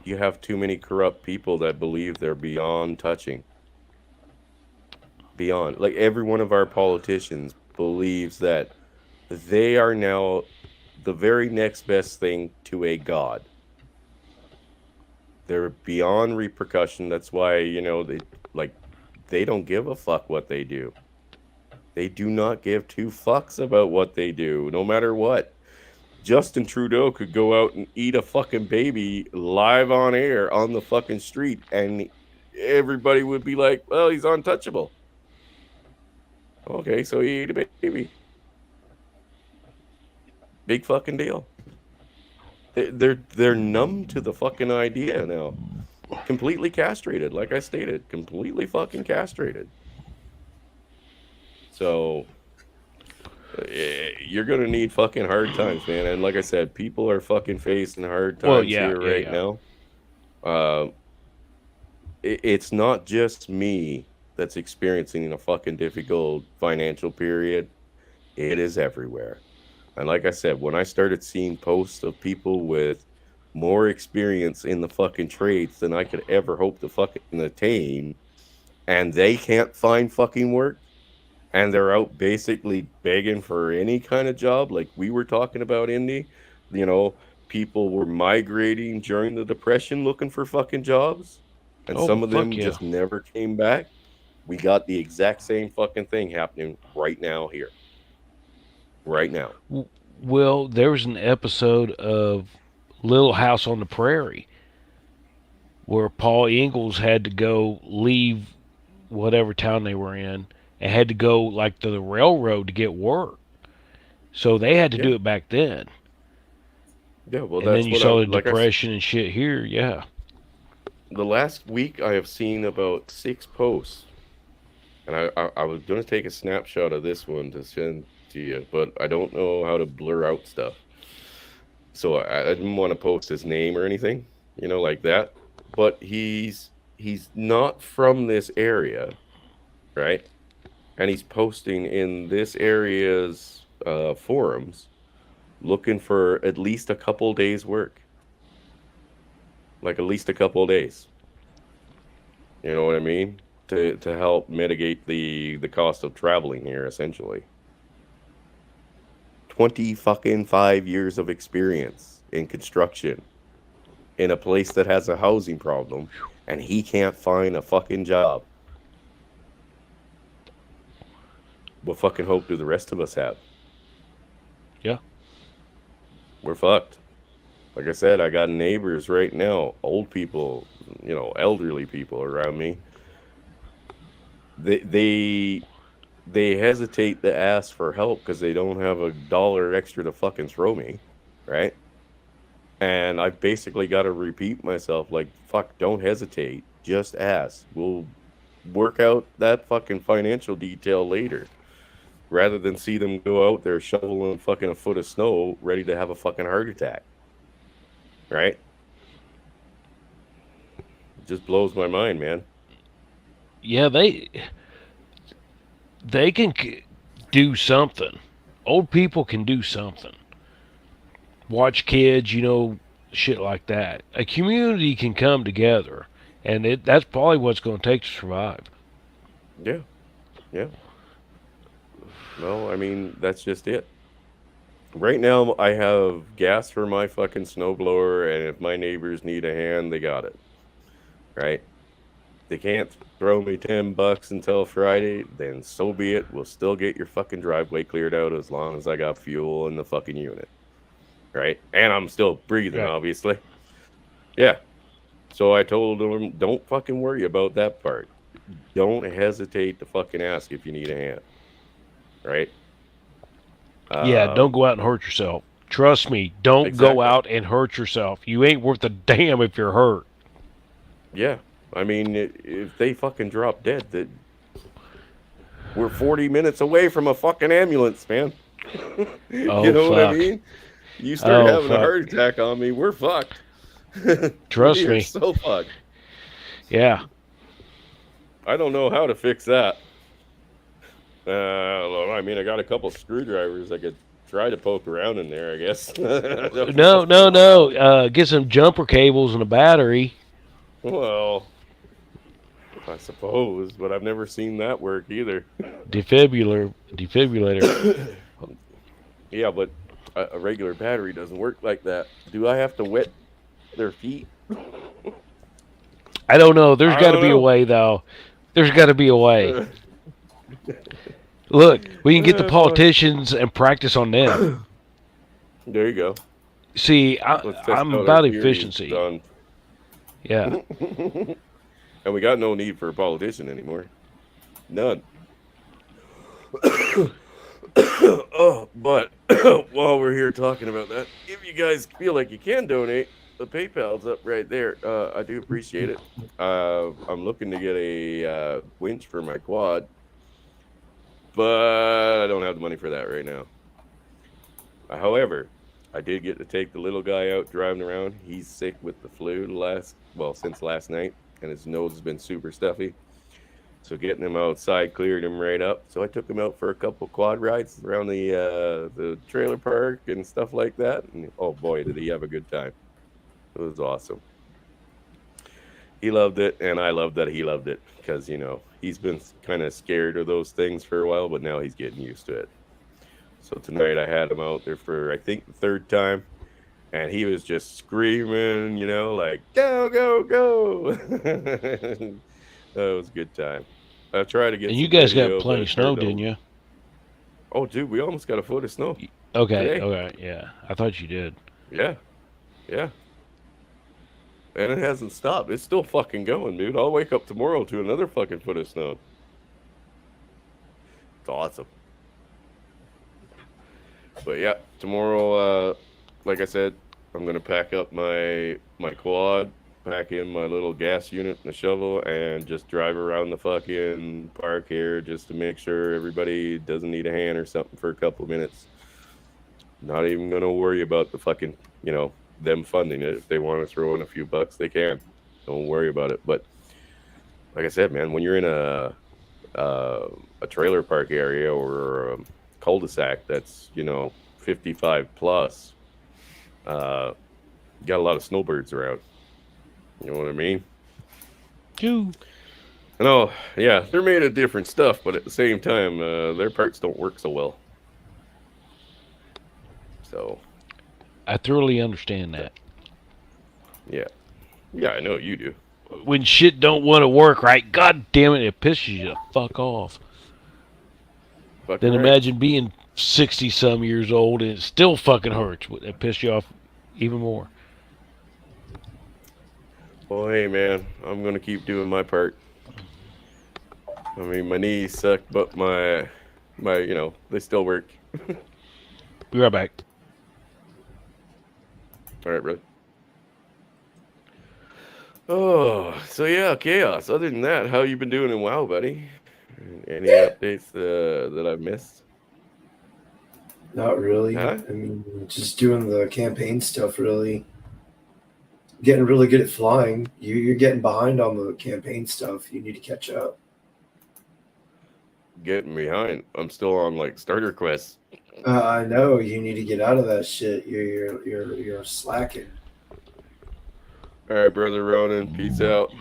You have too many corrupt people that believe they're beyond touching. Beyond. Like every one of our politicians believes that they are now the very next best thing to a god. They're beyond repercussion. That's why, they don't give a fuck what they do. They do not give two fucks about what they do, no matter what. Justin Trudeau could go out and eat a fucking baby live on air on the fucking street, and everybody would be like, well, he's untouchable. Okay, so he ate a baby. Big fucking deal. They're numb to the fucking idea now. Completely castrated, like I stated. Completely fucking castrated. So you're gonna need fucking hard times, man. And like I said, people are fucking facing hard times now. It's not just me that's experiencing a fucking difficult financial period. It is everywhere. And like I said, when I started seeing posts of people with more experience in the fucking trades than I could ever hope to fucking attain, and they can't find fucking work, and they're out basically begging for any kind of job, like we were talking about, Indy, people were migrating during the Depression looking for fucking jobs, and some of them just never came back. We got the exact same fucking thing happening right now here. Right now. Well, there was an episode of Little House on the Prairie where Paul Ingalls had to go leave whatever town they were in and had to go like to the railroad to get work. So they had to do it back then. Yeah, well, And that's then you what saw the like depression and shit here. Yeah. The last week I have seen about 6 posts, and I was gonna take a snapshot of this one to send to you, but I don't know how to blur out stuff. So I didn't want to post his name or anything, like that. But he's not from this area, right? And he's posting in this area's forums, looking for at least a couple days work, like at least a couple days. You know what I mean? To help mitigate the cost of traveling here, essentially. 25 years of experience in construction in a place that has a housing problem, and he can't find a fucking job. What fucking hope do the rest of us have? Yeah. We're fucked. Like I said, I got neighbors right now, old people, elderly people around me. They hesitate to ask for help because they don't have a dollar extra to fucking throw me, right? And I basically got to repeat myself, like, fuck, don't hesitate, just ask. We'll work out that fucking financial detail later, rather than see them go out there shoveling fucking a foot of snow, ready to have a fucking heart attack, right? It just blows my mind, man. Yeah, they can do something. Old people can do something. Watch kids, shit like that. A community can come together, and that's probably what's going to take to survive. Yeah. No, I mean, that's just it. Right now, I have gas for my fucking snowblower, and if my neighbors need a hand, they got it. Right? They can't throw me $10 until Friday, then so be it. We'll still get your fucking driveway cleared out as long as I got fuel in the fucking unit. Right? And I'm still breathing, obviously. Yeah. So I told them, don't fucking worry about that part. Don't hesitate to fucking ask if you need a hand. Right? Yeah, don't go out and hurt yourself. Trust me, don't go out and hurt yourself. You ain't worth a damn if you're hurt. Yeah. I mean, if they fucking drop dead, that we're 40 minutes away from a fucking ambulance, man. You know what I mean? You start having a heart attack on me, we're fucked. Trust me. So fucked. Yeah. I don't know how to fix that. I mean, I got a couple screwdrivers I could try to poke around in there, I guess. No. Get some jumper cables and a battery. Well, I suppose, but I've never seen that work either. Defibrillator. Yeah, but a regular battery doesn't work like that. Do I have to wet their feet? I don't know. There's got to be a way, though. There's got to be a way. Look, we can get the politicians and practice on them. There you go. See, I'm about efficiency. Done. Yeah. And we got no need for a politician anymore. None. But while we're here talking about that, if you guys feel like you can donate, the PayPal's up right there. I do appreciate it. I'm looking to get a winch for my quad, but I don't have the money for that right now. However, I did get to take the little guy out driving around. He's sick with the flu since last night, and his nose has been super stuffy. So getting him outside cleared him right up. So I took him out for a couple quad rides around the trailer park and stuff like that. And oh boy, did he have a good time. It was awesome. He loved it, and I loved that he loved it because, he's been kind of scared of those things for a while, but now he's getting used to it. So tonight I had him out there for, I think, the third time, and he was just screaming, like, go, go, go. That was a good time. I tried to get. And you guys got plenty of snow, didn't you? Oh, dude, we almost got a foot of snow. Okay, yeah. I thought you did. Yeah. And it hasn't stopped. It's still fucking going, dude. I'll wake up tomorrow to another fucking foot of snow. It's awesome. But yeah, tomorrow, like I said, I'm gonna pack up my quad, pack in my little gas unit and a shovel, and just drive around the fucking park here just to make sure everybody doesn't need a hand or something for a couple of minutes. Not even gonna worry about the fucking, them funding it. If they want to throw in a few bucks, they can. Don't worry about it. But like I said, man, when you're in a trailer park area or a cul-de-sac that's 55 plus, got a lot of snowbirds around. You know what I mean? Two. No, yeah, they're made of different stuff, but at the same time, their parts don't work so well. So I thoroughly understand that. Yeah, I know you do. When shit don't want to work right, god damn it, it pisses you the fuck off. Then imagine being 60-some years old and it still fucking hurts. Would that piss you off even more? Well, hey, man, I'm going to keep doing my part. I mean, my knees suck, but my they still work. Be right back. All right, brother. Oh, so yeah, Chaos. Other than that, how you been doing in WoW, buddy? Any updates that I've missed? Not really. Huh? I mean, just doing the campaign stuff, really. Getting really good at flying. You're getting behind on the campaign stuff. You need to catch up. Getting behind. I'm still on like starter quests. I know. You need to get out of that shit. You're slacking. All right, brother Ronan. Peace out.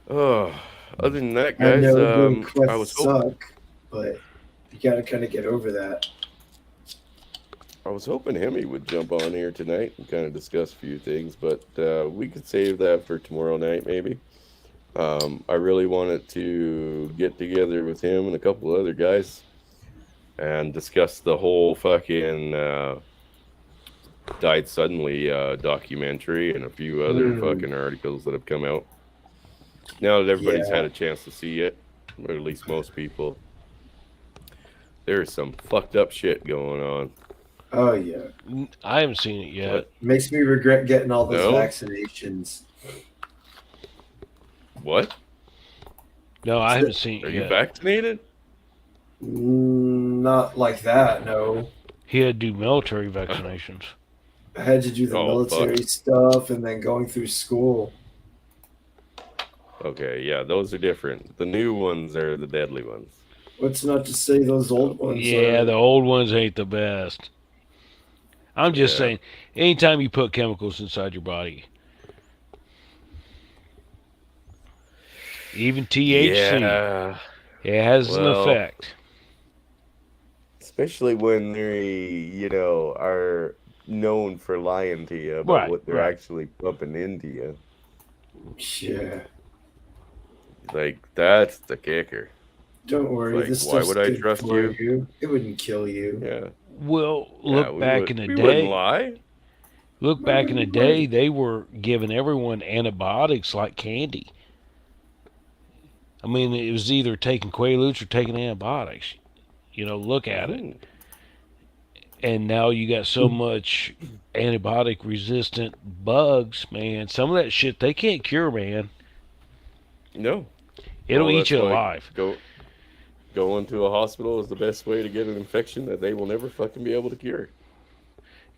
Oh, other than that, guys, I know doing I quests was hoping, suck, but you got to kind of get over that. I was hoping Hemi would jump on here tonight and kind of discuss a few things, but we could save that for tomorrow night, maybe. I really wanted to get together with him and a couple of other guys and discuss the whole fucking Died Suddenly documentary and a few other fucking articles that have come out. Now that everybody's had a chance to see it, or at least most people, there's some fucked up shit going on. Oh, yeah. I haven't seen it yet. What? Makes me regret getting all those vaccinations. What? No, I haven't seen it Are yet. you vaccinated? Not like that, no. He had to do military vaccinations. I had to do the military stuff and then going through school. Okay, yeah, those are different. The new ones are the deadly ones. What's not to say those old ones Yeah, the old ones ain't the best. I'm just saying, anytime you put chemicals inside your body, even THC, it has an effect. Especially when they, are known for lying to you about what they're actually pumping into you. Yeah. Like, that's the kicker. Don't worry. Like, this why would I trust you? It wouldn't kill you. Yeah. Well, look back in the day. Wouldn't lie. Look back in the day, they were giving everyone antibiotics like candy. I mean, it was either taking Quaaludes or taking antibiotics. Look at it. And now you got so much antibiotic-resistant bugs, man. Some of that shit they can't cure, man. No. It'll eat you alive. Going to a hospital is the best way to get an infection that they will never fucking be able to cure.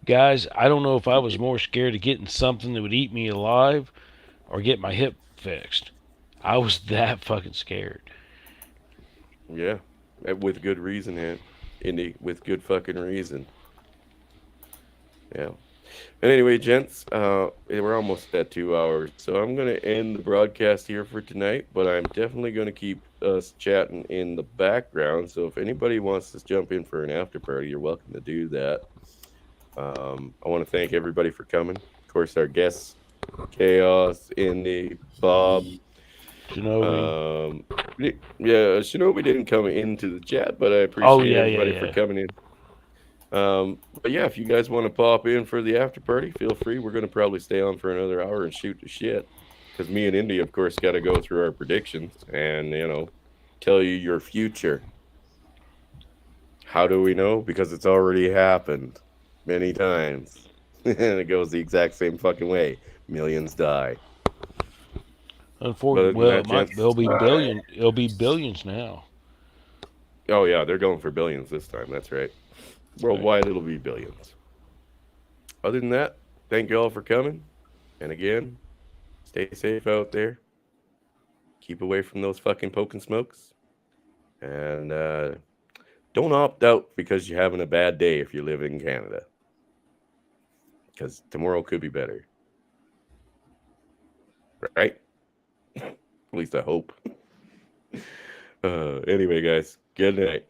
Guys, I don't know if I was more scared of getting something that would eat me alive or get my hip fixed. I was that fucking scared. Yeah, with good reason, Indy, with good fucking reason. Yeah. And anyway, gents, we're almost at 2 hours, so I'm going to end the broadcast here for tonight, but I'm definitely going to keep us chatting in the background, so if anybody wants to jump in for an after party, you're welcome to do that. I want to thank everybody for coming. Of course, our guests, Chaos, Indy, Bob, Shinobi. Shinobi didn't come into the chat, but I appreciate everybody for coming in. But yeah, if you guys want to pop in for the after party, feel free. We're going to probably stay on for another hour and shoot the shit. Because me and Indy, of course, got to go through our predictions and, tell you your future. How do we know? Because it's already happened many times. and it goes the exact same fucking way. Millions die. Unfortunately, well, there'll be billion. It'll be billions now. Oh yeah, they're going for billions this time. That's right. Worldwide, it'll be billions. Other than that, thank you all for coming. And again, stay safe out there. Keep away from those fucking poke and smokes. And don't opt out because you're having a bad day if you live in Canada. Because tomorrow could be better. Right? At least I hope. Anyway, guys, good night.